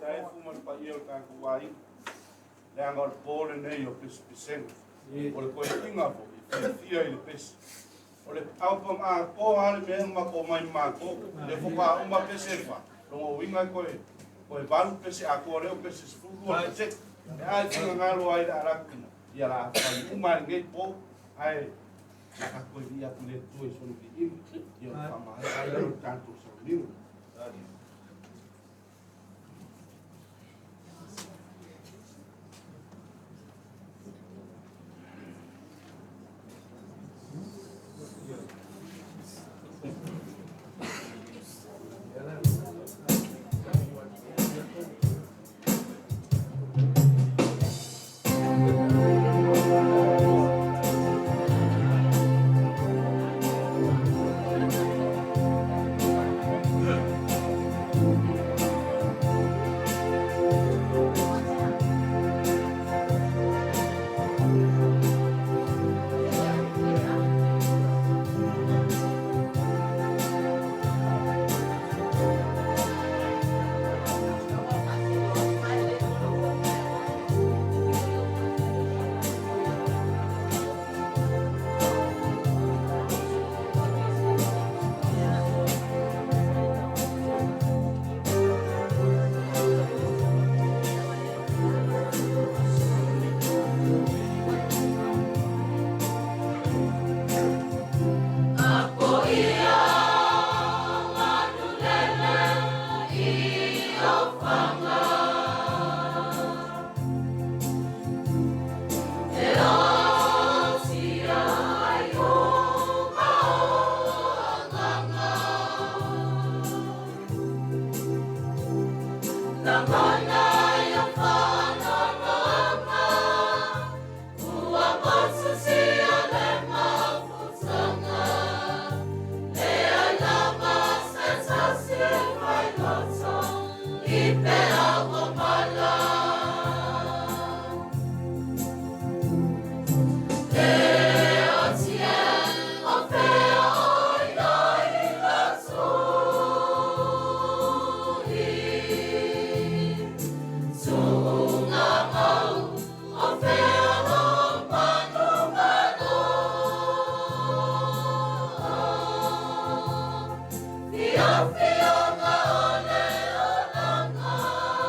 Taefu pa ia ka kuai. Le anga pole nei o pesen. O le koe inga po fia i le pes. O le aupa ma ko ale me ma ko mai ma ko le foka uma pese fa. Lo winga koe koe balu pese a ko le pese fulu o pese. E ai tinga ngalo ai da rakina. Ia la fa uma ngai po ai a ko ia pule tu so ni im. Ia fa ma ai lo tanto so ni. Fia, fia, ma ole o langa.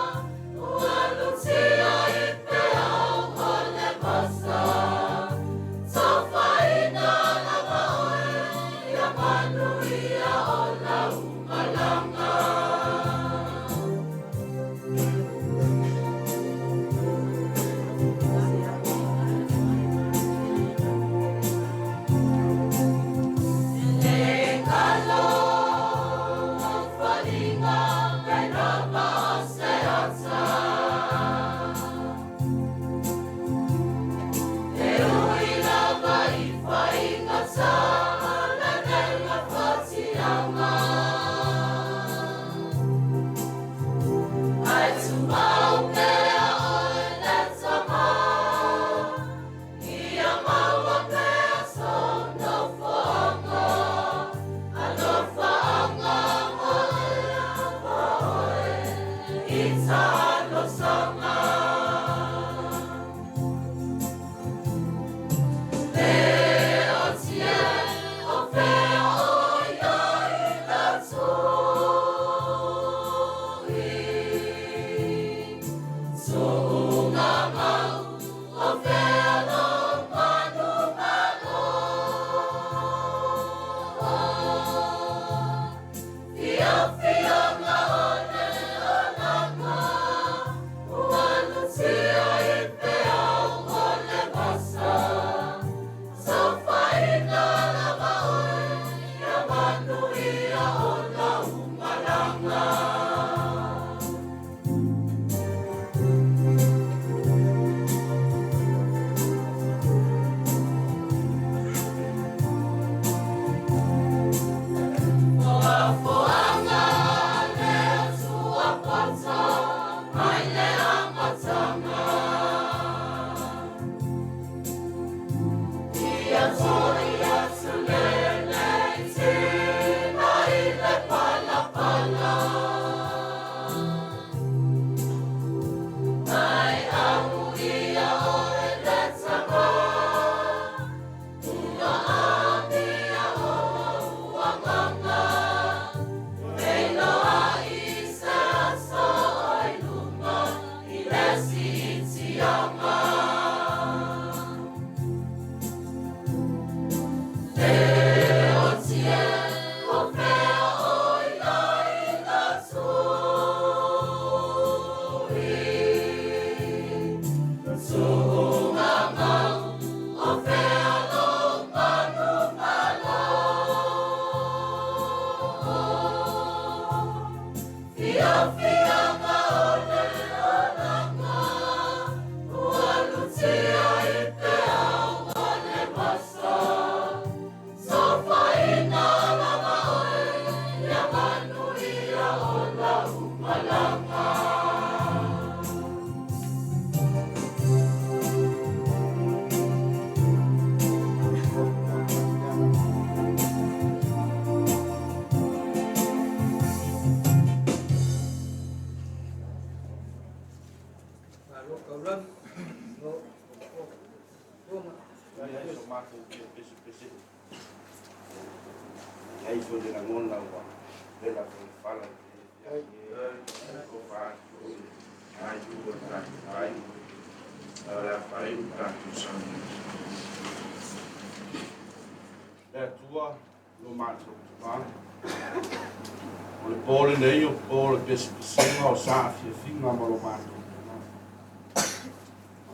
Pole nei o pole pesima o sa finga mo lo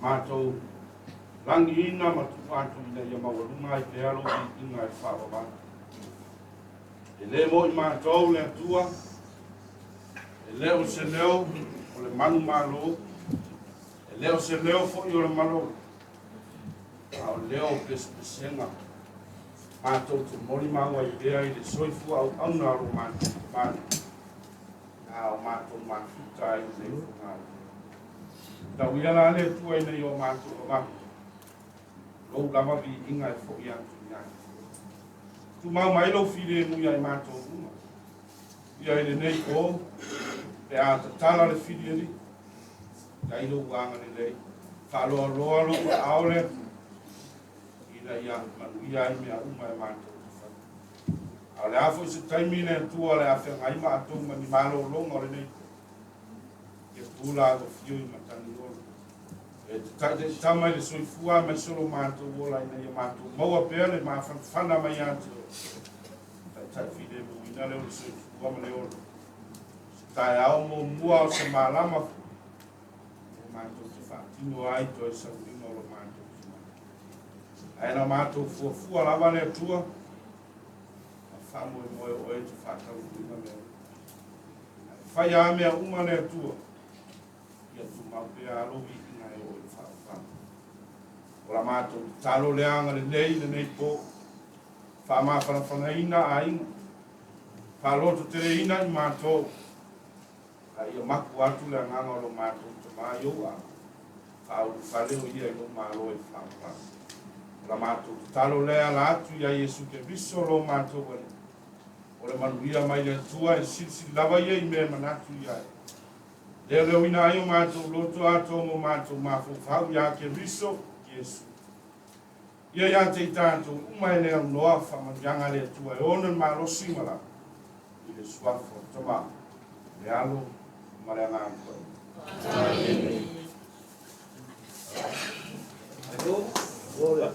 mato langi ina ma tu atu ina ia ma lunga I te alo I inga I whawa ba e le mo I mato le tua e leo se leo o le manu malo e leo se leo fo I o le malo a o leo pesima mato tu mori maua I pea I le soifu au auna alo mato o mato mafuta I le funga tau ia la le tua ina I o mato o mato lo lama vi inga I fo ia tu mau mai lo file nui ai mato uma ia I le nei o pe a tatala le file li kai lo wanga le lei fa lo aole ina ia manu ia I mea uma I mato ale afo se taimine tua le afe ngai ma atu ma ni malo longa le nei ke pula go fio I matani o e te tama le soifua me solo mato wola ina ia mato maua pea le ma fana mai atu tai fide mo ina le o soifua ma le o tai au mo mua o se malama mato te fatino ai to e sa ino lo mato ai na mato fua lava le tua famo mo o e te fata uma me fai a me uma le tua ia tu ma pe a lo vi na e o fa ora mato talo le anga le nei po fa ma fa ina ai fa lo to te ina I mato ai o maku atu le nganga lo mato te ma yo a fa o fa le o ia lo ma lo e fa ora mato talo le ala atu ia Yesu ke biso lo mato o le manuia mai le tua e sisi lava ia I mea manatu ia Leo ina yo mātou loto ato mo mātou mafufau ya ke riso Yesu. Ia ya te tātou umai lea noa whamanyanga lea tua e onan malosi mala. I le suafo tama. Le alo ma le ngā koe. Amen. Gloria.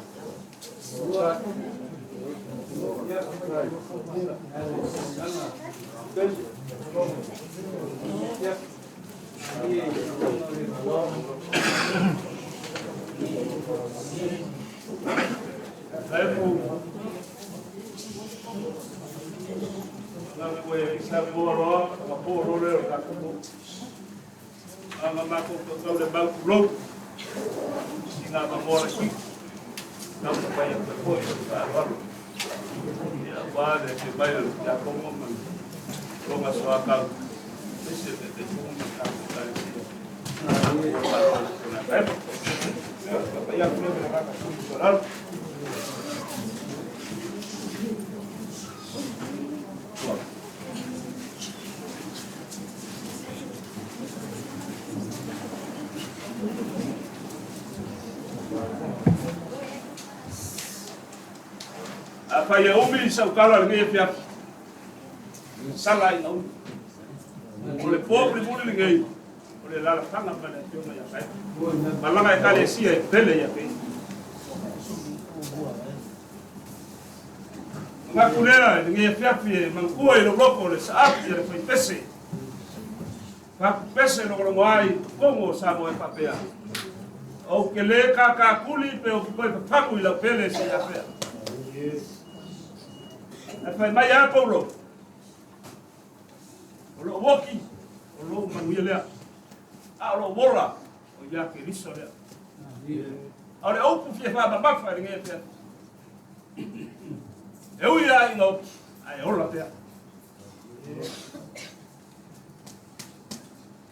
Apa ya umi sa ukala ngai pia. Sala ina umi. Ole pobre muli ngai. Ole la tanga pale tio ya kai. Malanga kale sia tele ya kai. Makulera ngai pia pia mangkua ilo loko le saap ya kai pese. Pa pese no ngoi kongo sa mo e papea. O kele ka kuli pe o pe paku ila pele se ya pea. Fai mai a Paulo. O lo woki. O lo manguia lea. A lo wora. O ia ke riso lea. A le opu fia wha mabafa ringe e pia. E ui a ingo. A e ola pia.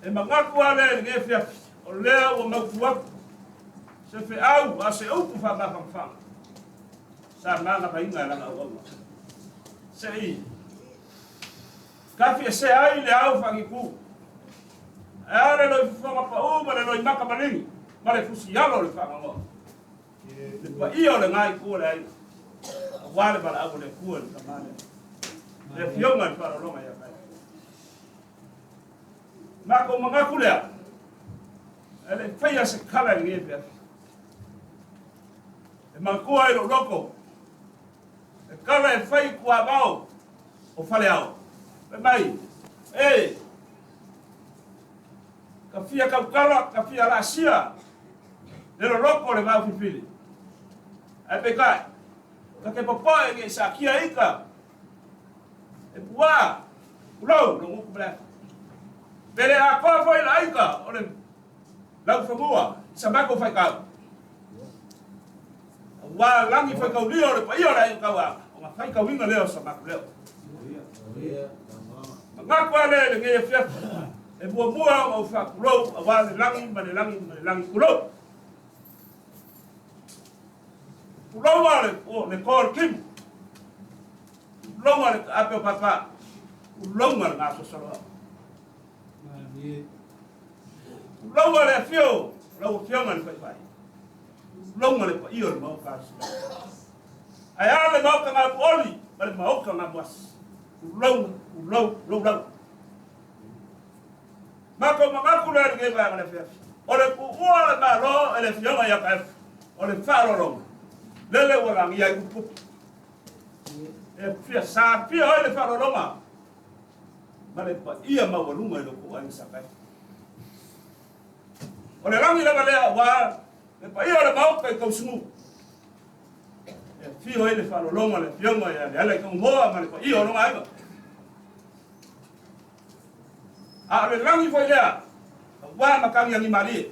E mangaku a lea ringe e pia. O lea o mautuaku. Se fe au a se opu wha mabafa. Sa mana pa inga langa o sei kafi se ai le au fangiku ara lo fanga pa o ma lo maka malingi ma le fusi yalo le fanga mo le pa io le ngai ku le ai wale para au le ku le tamane le fionga para lo mai ai ma ko manga ku le ele faya se kala ni pe e ma ku ai lo loko kala e fai kua bao o faleao. E mai, ka fia kaukala, ka fia la sia, le lo loko le mau fifili. E pe kai, ka ke popoe nge sa kia ika, e pua, ulau, lo nguku blef. Pere a koa foi la ika, o le lau famua, sa mako fai kau. Wa langi foi kau lio le pa io la ika wa. Fai ka winga leo sa maku leo. Ngako ale nge fia. E bua o fa kulo wa langi ma langi kulo. Kulo wale o le kor kim. Kulo wale ape papa. Kulo wale ngaso solo. Kulo wale fio, lo fio man fai. Kulo wale pa io ma fa. Ai ale mau ka ngau oli, bale mau ka ngau was. Ulau. Mako mamaku le nge ba ngale fia. Ole ku ole ba lo ele fioma ya ka. Ole faro lo. Lele wala ngi ai ku. E fia sa fia ole faro lo ma. Bale pa ia ma walunga lo ku ai sa kai. Ole rangi le bale wa le pa ia le mau ka sungu. Fio ele falo longa le fionga ya le ale como moa ma le pa io no mai. A le rangi foi ya. Wa ma kami ni mali.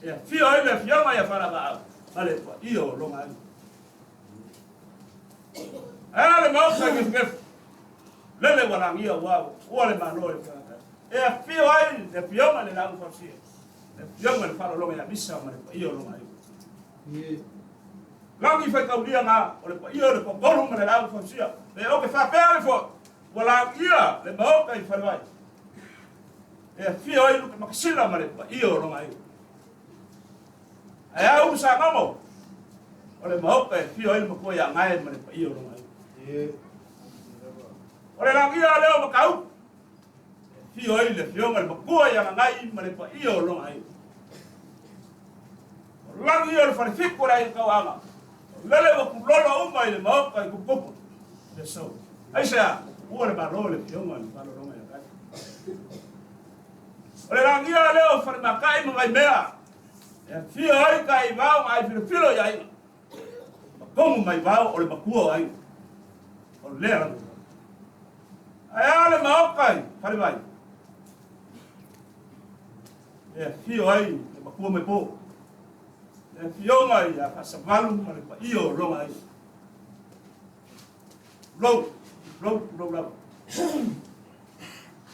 E fio ele fionga ya fala ba. Ale pa io no mai. Ale ma ka ni ke. Lele wala ngia wa le ma lo e fio ai le fionga le langu fa sia. Le fionga le falo longa ya bisa ma le pa io no mai. Langi fai kau dia nga, o le pa ia le pa golu ma le lau fansia. Le o ke fa pere fo, wala ia le mau kai whanwai. E fio ai lu makasila male pa io ronga ai. Ai au sa ngamo. Ole mau pe fio ai mo ya ngai male pa io ronga ai. Ole la kia leo makau. Fio ai le fio ngal mo ya ngai male pa io ronga ai. Lang io le fa fik por ai ka anga. Lele mo ku lolo umai le mau ka ku popo. Eso. Ai sa, ole ba le fio ngal ba ronga ai. Ole rangia leo fa makai mo mai mea. E fio ai kai vau mai filo ya ai. Como mai vau ole makua ai. Ole lera. Ai ale maokai, fale vai. E fio ai le makua mai po. E fio mai ya kasavalu mai pa io ronga ai. Lo.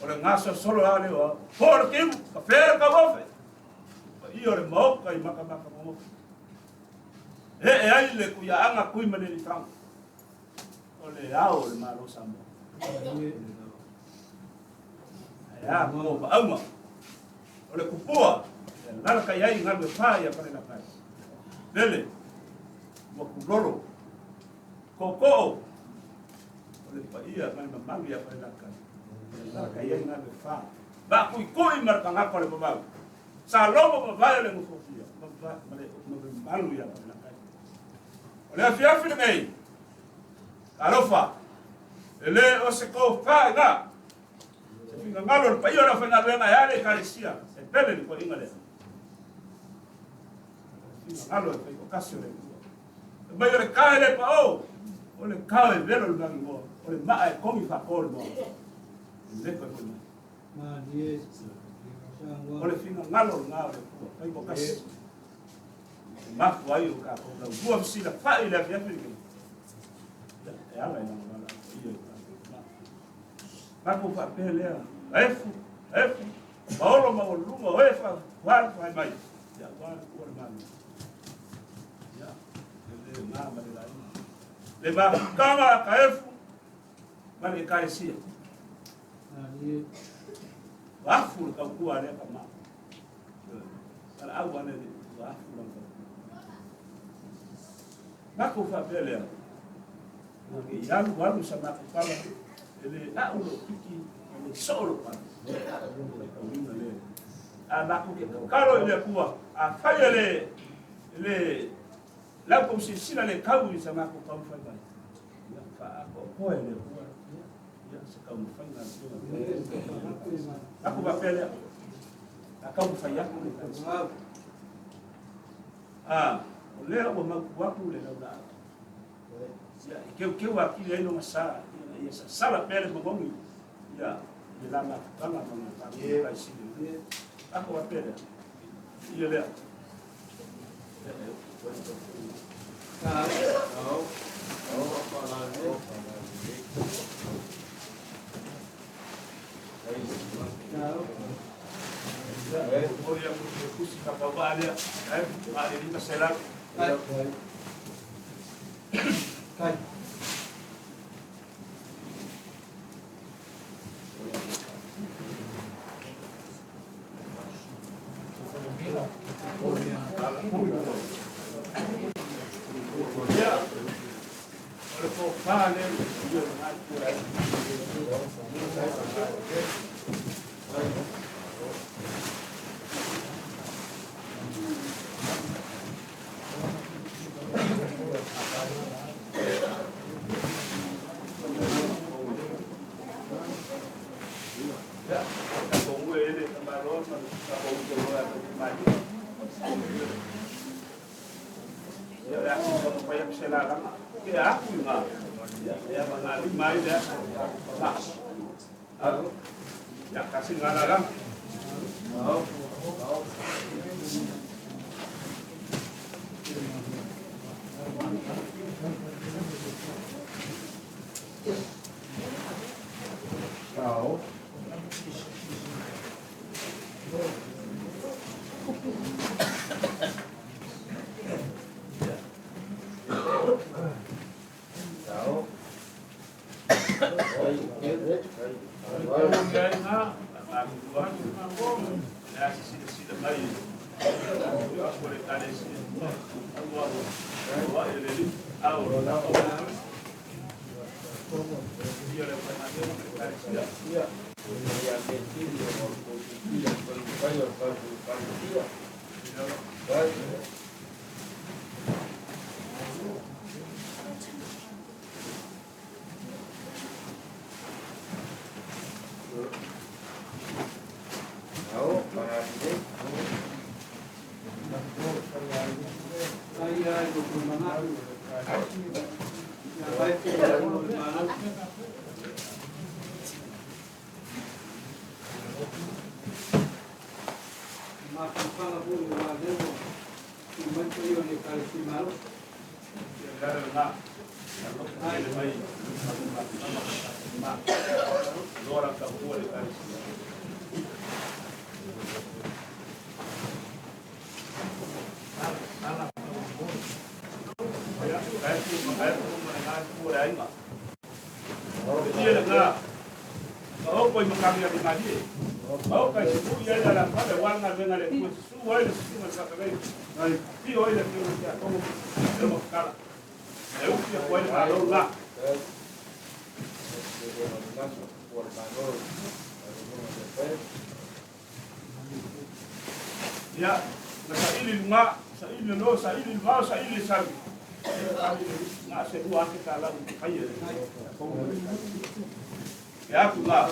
Ora ngasa solo ale o por kim ka fer ka bofe io le mo ka maka mo e ai le ku ya anga ku mane ni tang ole ao le malo sambo ya mo ba ama ole ku pua la ka ya inga be fa ya para la pa lele mo ku loro koko ole pa ia mane mamang ya para la ka kaya nga be fa ba ku marka ngako le baba sa lobo baba le mo fofia baba male mo malu ya na kai ole afia fi nei alofa ele o se ko fa nga se finga ngalo pa io na fa na rena ya le karisia e pele ni ko ingale ngalo e ko kasio le ba yo le kaele pa o ole kae velo le ngango ole ma e komi fa ko mo leko ni ma die ole finga ngalo ngalo ai ko kas ma foi o ka ko o sila fa ile afia fi e ala ina ngala iyo ma ko fa pele efu Paulo ma o lunga o fa war fa mai ya war ko ma ya le ma ma le ma kama ka efu ma le karesia wafu ka kuwa le kama ala au ane wafu la ko fa pele ya walu sama ko kala ele na ulo kiki ele solo pa ala ko ke kalo ile kuwa a fayele le la ko si sina le kawu sama ko kam fa ba ya fa ko ele kamu fanya aku bapele akamu fanya leo watu le la ya ke wakili ino masa ya sala pele mongomi ya ilama kama kama kaisi aku bapele ile leo Voy a música para a selar. Ya kasih ngalaran. Ya, sa ili lunga, sa ili lo, sa ili mau, sa ili sabi. Nga se hua kita lalu kaya. Ya aku nga.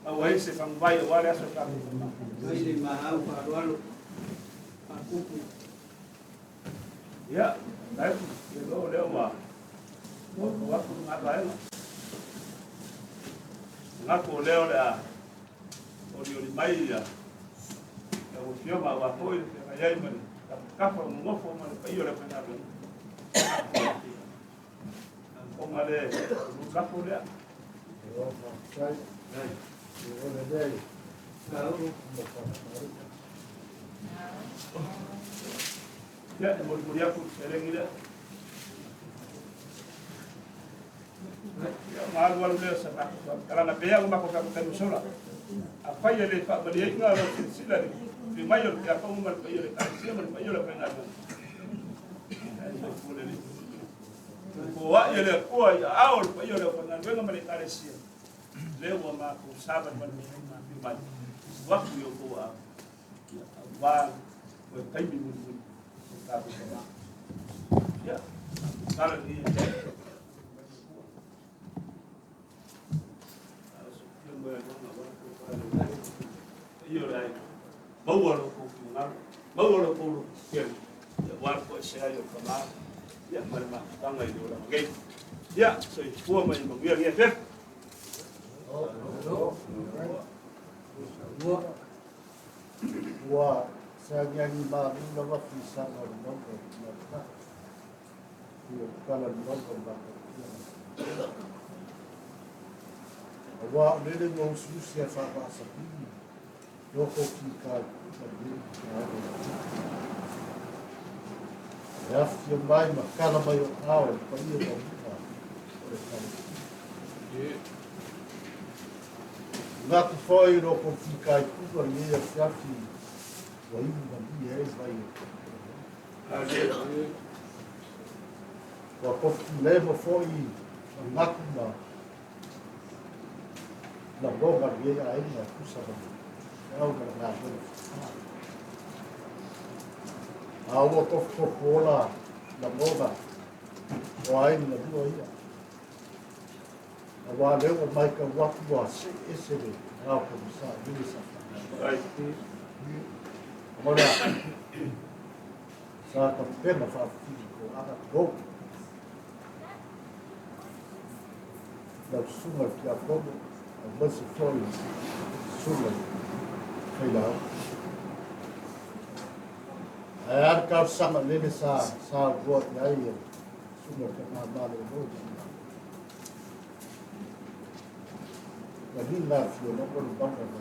Awai se pangbai wale aso kami. Ini mahal Pak Walu. Pak Kuku. Ya, Taefu Leoleoga. Waktu ngapain? Ngaku Leoleoga. Ori mai ya. O fio ma wa foi ya iman. Kafa mo fo ma pa yo le pena ben. O ma le kafa le. Ya, mo ya ku selengi le. Ya, ma walu le sa ka. Kala na pe ya ma ko ka ka sola. Apa ya le fa bali nga lo sila ni fi mayor ka pa mo mal pa yo le ka sila mal pa yo le pa na ko wa ya le ko ya aul pa yo le pa na venga mal ka le sila le wa ma ko saban mal ma fi mal wa ku yo ko wa ko kai bi mu ka ko ma ya kala ni bawalo ko kungal bawalo ko ken war ko siya yo kama ya malma tanga ilo lang gay ya so ikuha man yung magwiyang ya Wa sa yang ba ni na mafisa na nombo na. Yo kala nombo ba. Wa nele mo susia fa ba sa pini. Loko kika ya fio mai ma kala mai o ao pa ia o ka na ku foi loko kika ku ni ia fiafi wa i ma ni e vai wa ko le mo foi na ku na boga ia ai na ku sa Au na na. Au ko kola na boga. Wai na do ia. Awa le o mai ka wa ku se ese le. Au ko sa ni sa. Ai. Ora. Sa ka pena fa ko aga go. Na suma ki a pogo. Mas foi suma. Hello. Ar ka sama le sa go ya ye. Sumo ka na ba le go. La linda fio no ko ba ka ba.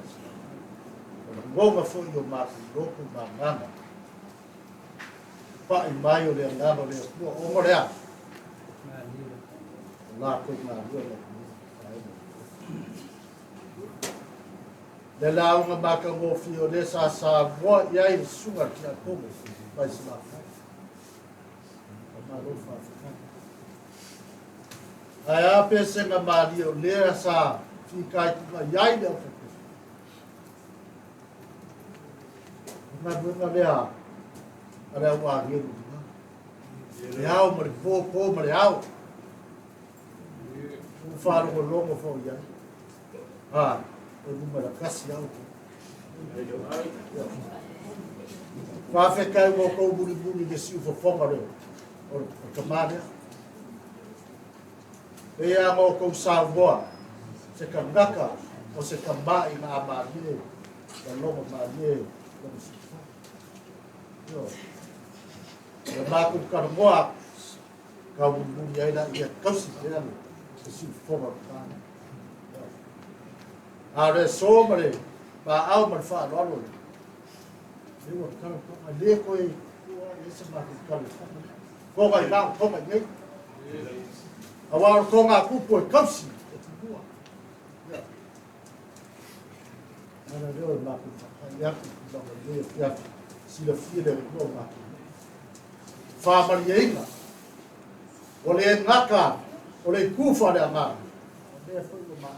Go ma fo yo ma go ko ba ngana. Pa i mai o le ngana le o mo le a. La ko na yo le. Le lao nga maka ngo fio le sa mo yai sunga kia komo pai sila fai. Kama lo fa fa. Ai a pe se nga mali o le sa fi kai ma yai le fa. Na bunga le a. Ara wa ngiru. Le au mo po mo le au. Un faro con longo fo ya. Ah, o número kasi au. Fa fe kai mo ko buri de Siufaga re. O kamane. E a mo ko salvoa. Se kangaka o se kamba ina amanie. Ka longo manie. Yo. Le maku karmoa ka buri ai na ia kausi ya. Siufaga ka. Are so mare ba au mar fa lo. Eu quero ali coi esse marcado. Ko ga ba ko ga nei. Awa ko ga ku po kapsi. Ana eu lá ku ya ku ba ya si le fille de ko ma. Fa mariega. Ole ngaka, ole ku fa de ma. Be foi ma.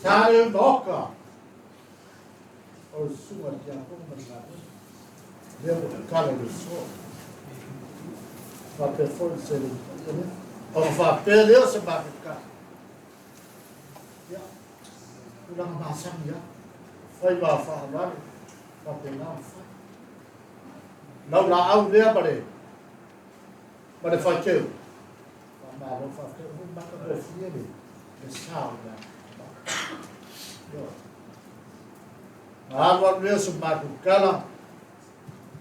Saya doka. O sua de a deu cara do sol. Para performance ser o papel eu se vai ficar. Ya. Kurang masam ya. Foi ba falar papel não. Não lá ao ver para fazer. Mas não fazer um bacana de filme. Sao Alwan Wilson Marco Kala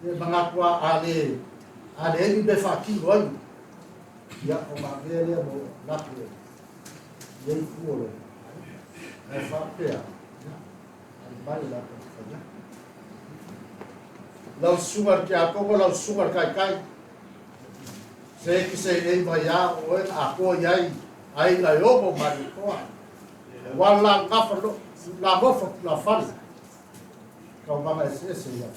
de mangakwa ale ni befaki loy ya o mavele mo lakwe yei kuole e fa pea al la ya lau sugar kia ko lau sugar kai se ki se ei ya o a ko yai ai la yobo marikoa wala ngafalo la gofo la fali kau mama ese ya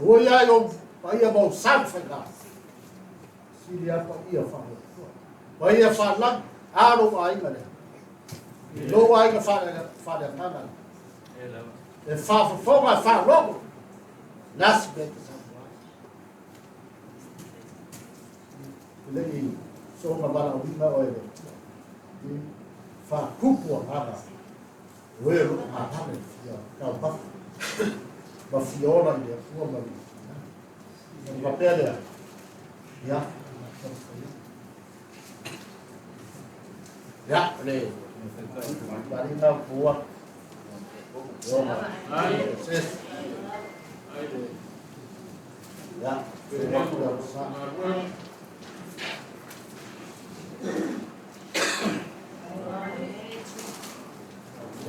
o ya yo pai abo sanfega si ya pa ia fa pai ia fa la aro ai male lo ai ka fa nana e fa fa logo nas be lei so ma bana wima oe fa kupo ana wero ma hane ya ka ba fiona ya fu ma ma pele ya ya le bari na buah ses ya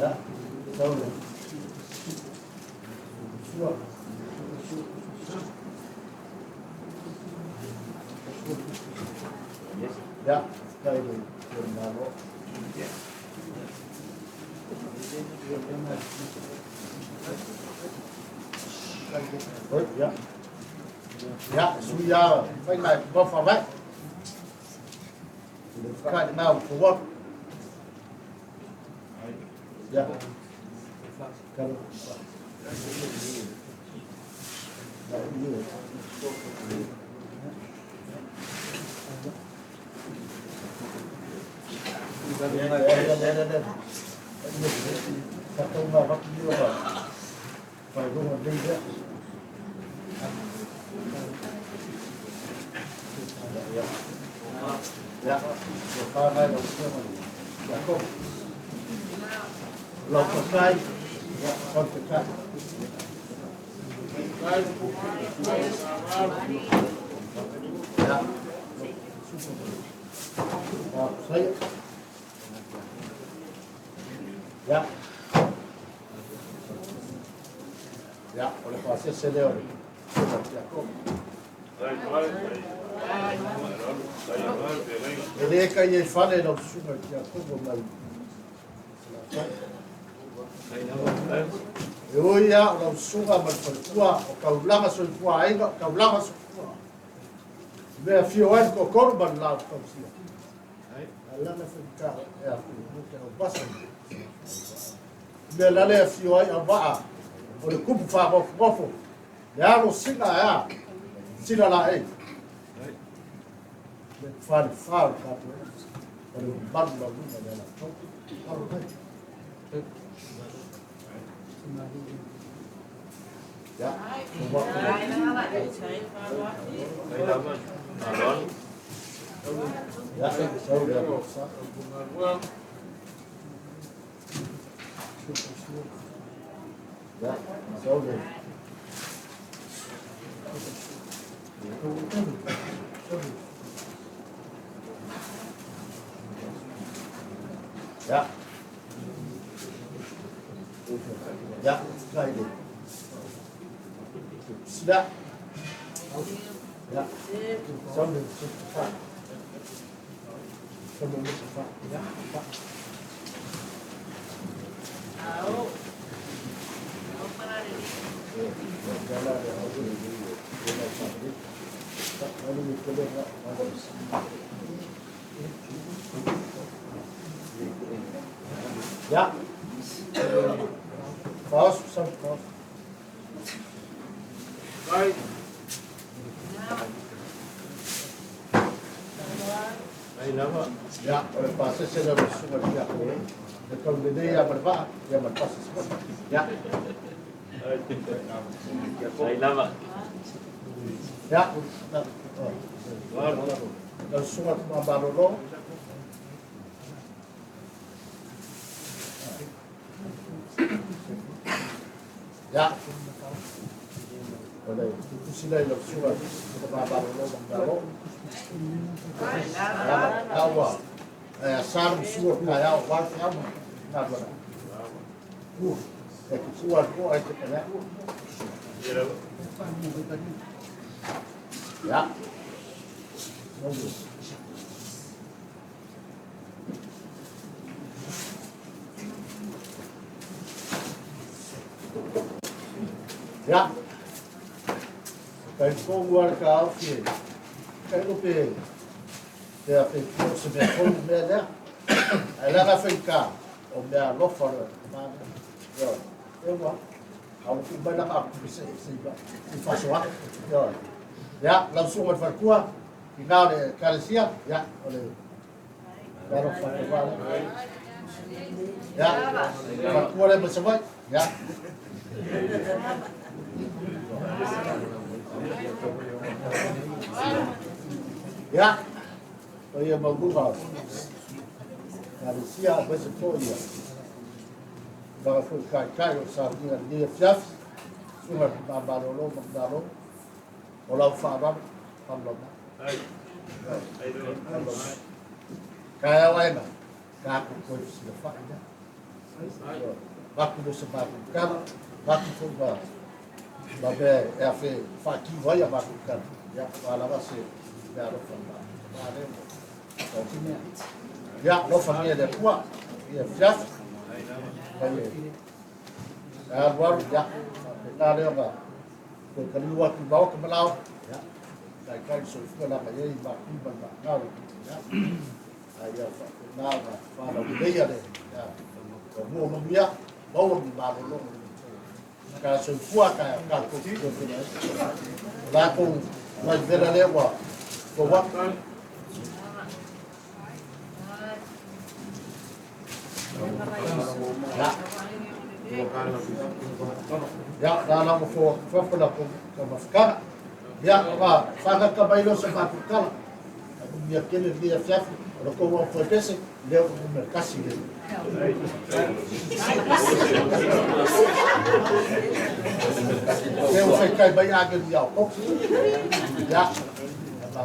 ya, tahu ya. Ya, kayak itu. Lalu. Ya. Ya, sudah. Phải lại có phòng đấy. Khai nào phù hợp. Ya. Kalau satu mah waktu dia apa? Phải rumah dia. Ya, kalau ada orang ya kok. Lộc cái con cái saya ya ya oleh pasir seleori Ele kai e fale no sunga kia kubo mai. E oia o no sunga mai falkua o kaulanga soifua ainga, kaulanga soifua. Mea fio ai ko korban lau kausia. Alana falka e a kubo o basa. Mea lale a fio ai a waa o le kupu wha gofo. Le aro singa ea, sina la ei. Fare fare capo per un ballo lungo della ya ya ya kai deh sudah ya sambil cepat sambil cepat ya pak ya, paus, paus. Baik. Ya, pasa saya dah semua dia. Kalau dia yang berapa, dia berpas semua. Ya. Ya. Kalau semua baru ya, oleh itu silai surat baru baru, awal, sarung surat kaya awal kamu, nak berapa? Surat ko ay kaya. Ya. Ya, kai ko war ka fi, kai ko pe, ya pe ko se be ko me da, ala ka fi ka, o me a lo for ma, yo, yo wa, au ki ba na ka se ba, si fa so wa, yo, ya, la su ma fa ko, ki na le kalesia, ya, ole, ya lo fa ko wa, ya, fa ko le ba se wa, ya. Ya, saya mau buka. Dari siap bersekolah. Baru kai saat dia siap. Semua baru Olau faham, paham. Kaya mana? Kaku kau sudah faham. Waktu itu sebab kan, waktu itu babe ya fe faki waya bakukan ya wala basi ya lo famba ale continue ya lo famia de quoi ya fiaf ya war ya Leoleoga ko kalua ki bawa ke melau ya kai Siufaga ka ye ba ki ba na ya ya na fa la budaya de ya ko mo ya bawa di ba lo ka Siufaga ka ko la ko na Leoleoga ko wa ya dalam ko pala ko mafka ya ba faga ka bailo sa bakukala ya kene dia fiaf lo ko wa potese leo ko merkasi le eu sei kai bai agel ya ko ya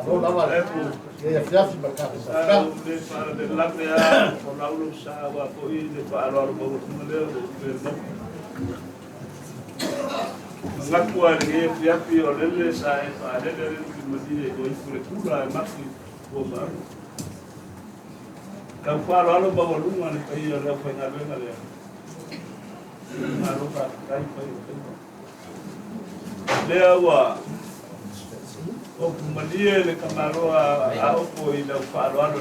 lo la vale ya fiaf merkasi Para de la crea por la usa wa ko i de para lo mo leo de ngatua le fiapi o lele sa e fa lele mati o ifure kula e mati o ba ka falo alo ba lo lunga le pai o le fa nga venga le na ro ka kai pai le awa o kumalie le kamaroa a o i le falo alo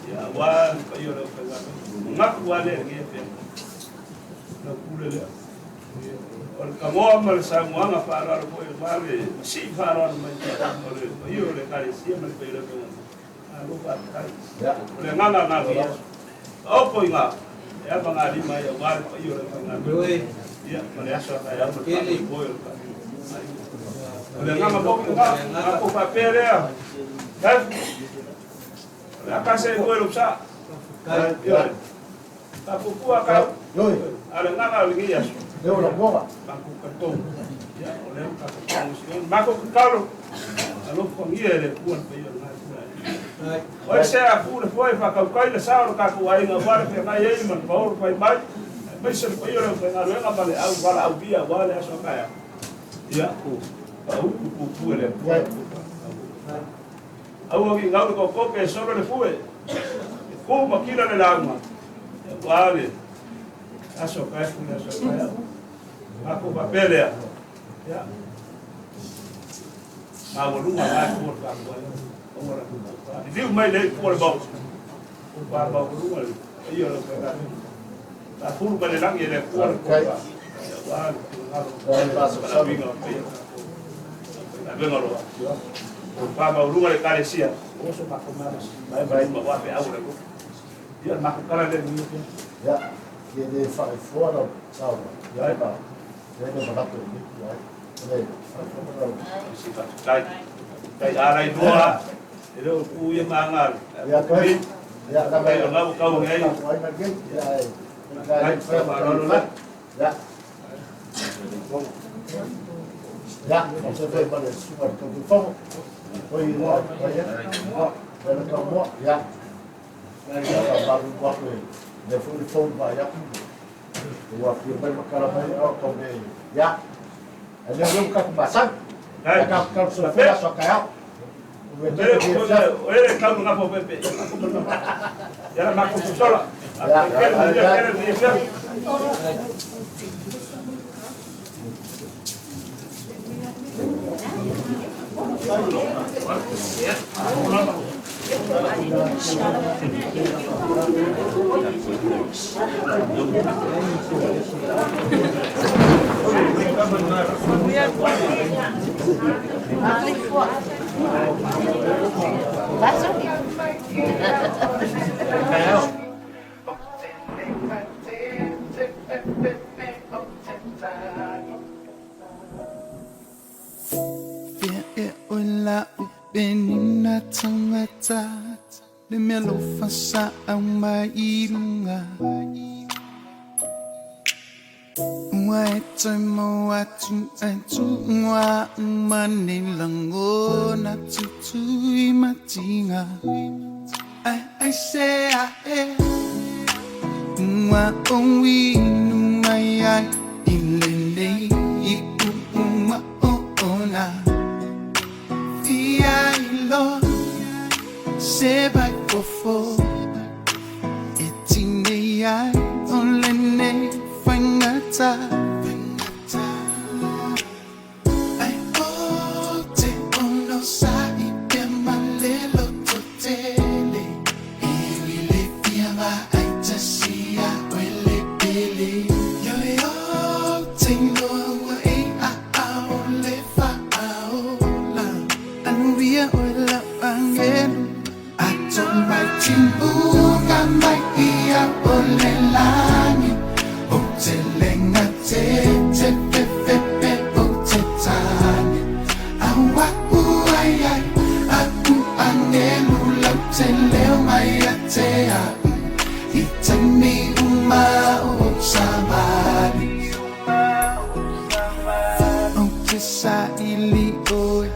ya wa pai o le fa nga ngatua le nge pe na kule le o kamoa ma le samoanga whaararo koe wale si whaararo mai o le le kare sia ma le peira peira a lupa kai o le nganga ngā via o poi ngā e apa ngā lima ia wale pa i o le ngā ia ma le aso kai au le kai koe o le nganga poki ngā ko papere a kai o le akase e koe lupsa ka pupua kai a le nganga o le ngi aso Eu não vou lá. Mako kalo, alo fangia le kuan pe yo na. Oi se a pura foi fa ka kai le sauro ka ku ai na vale pe na ye man paur pai bai. Mai se pe yo le pe na renga vale au vale au dia vale aso ka ya. Ku. Au ku le. Au ki ngau ko ko pe solo le fue. Ku makina le lagma. Vale. Aso ka fu na aso ka. Aku papele ya. Ya. Mau lu nggak aku buat kamu. Orang tu. Dia mai le por bau. Por bau lu nggak. Iya lo kan. Tak pun pada lagi le por. Wah, kalau bingung. Bingung lo. Por bau lu nggak kali sia. Oh so pak malas. Baik bawa pe au le. Dia mak kala le ni. Ja, je faz fora, salva. Ja, tá. Jadi berapa ini? Kai arai dua, itu kuya mangal. Ya kai, ya kai orang kau ngai. Ya, ya. Ya, maksudnya pada super kau oh iya, ya, kamu ya. Ya, baru waktu, dia phone banyak. Waktu bermakarabai atau ni, ya, ada yang kat basah, kat sudah so kaya. Oye, kamu ngapa pepe? Ya, maku sola. Benina tangata le melo fasa ang mairunga Wa etoy mo atu wa manilango na tutu'i matinga I say wa onwi numaya ilende iku ma ona Ilo se by fofo etine ya onlene fangata I ote ono sa ipe malelo totele Ewile piama aitasia wele pele Yo yo tengo wa ole fa aola Anuia ola angelu Aton mai timbuka mai ia ole lani Otelenga te pepepe otetani Awa uayai Aku angelu lauteleo mai atea Itami uma o sabani Otesa ili oi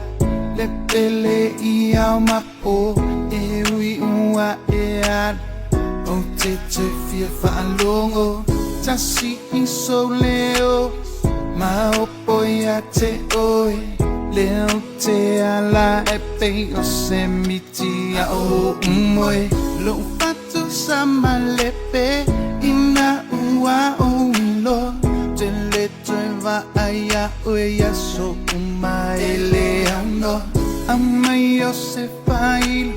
Lepele iau mapo Ewi ua ean O te te fia whaalongo Tasi iso leo Maupo ya te oi Leo te ala e pei o se miti a o umoe Lo fatu sa malepe ina ua o ilo Te le toe va aia ue ya so umaele ano Amai o se failo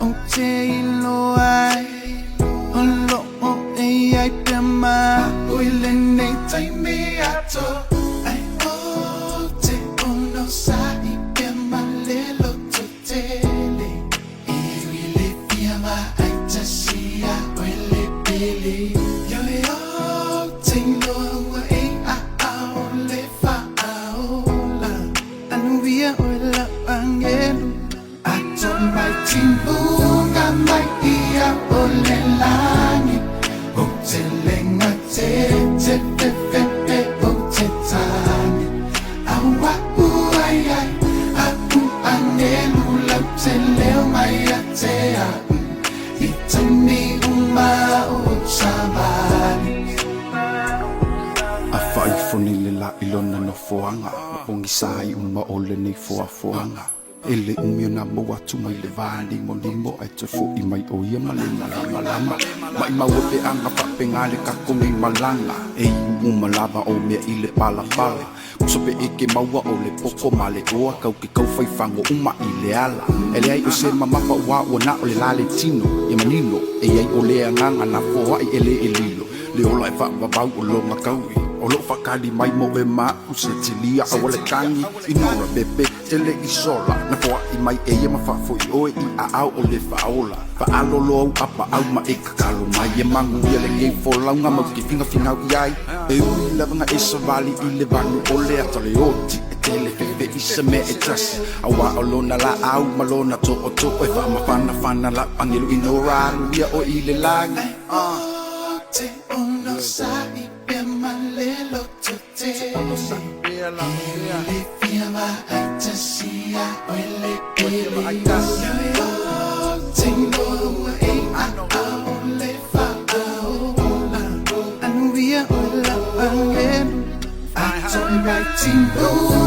o te ilo ai O lo o e ai pema ui le nei taimi ato Ai o te ono sa i pema lelo to tele E wile fia ma ai tasia o le pele Yo e o te ilo ua e a o le fa aola Anu via o la angelu Ato mai timbunga mai ia o le langi O te lenga te pepepe o te tani Aua uai ai a u angelu lau te leo mai a te a I tani uma o sabani A whaifoni le la ilona no foanga Pongi sai uma o le nei foanga Ele umio na mo atu mai le vani mo limo ai te fo I mai o ia malama lama Mai maua anga papenga le kakongi malanga E uma lava o mea I le pala Kusope eke maua o le poko ma le oa Kau ke kau whaifango uma I le ala Ele ai o se mamapa ua na o le lale tino E manino E ai o le anganga na foa I ele e lilo Le ola e whaababau o longa kaui O lo whakari mai mo e ma Use te lia a wale tangi I nora pepe te le I sola Na poa I mai e ia ma whafo I oe I a au o le whaola Whaalolo au apa au ma e kakalo mai E mangu ia le ngei wholaunga mau ki finga au I ai E ui lavanga e savali I le vangu o le atale oti E tele pepe I se me e tasi Awa o lona la au ma lona to o to E wha whana la pangelu I nora alu ia o I le langi Te ono sa I pema lelo to te Ele fia ma ai tasia o ele pele Yo e o te inoa e a o le fa aola Anu via o la pangelu A toi mai timbu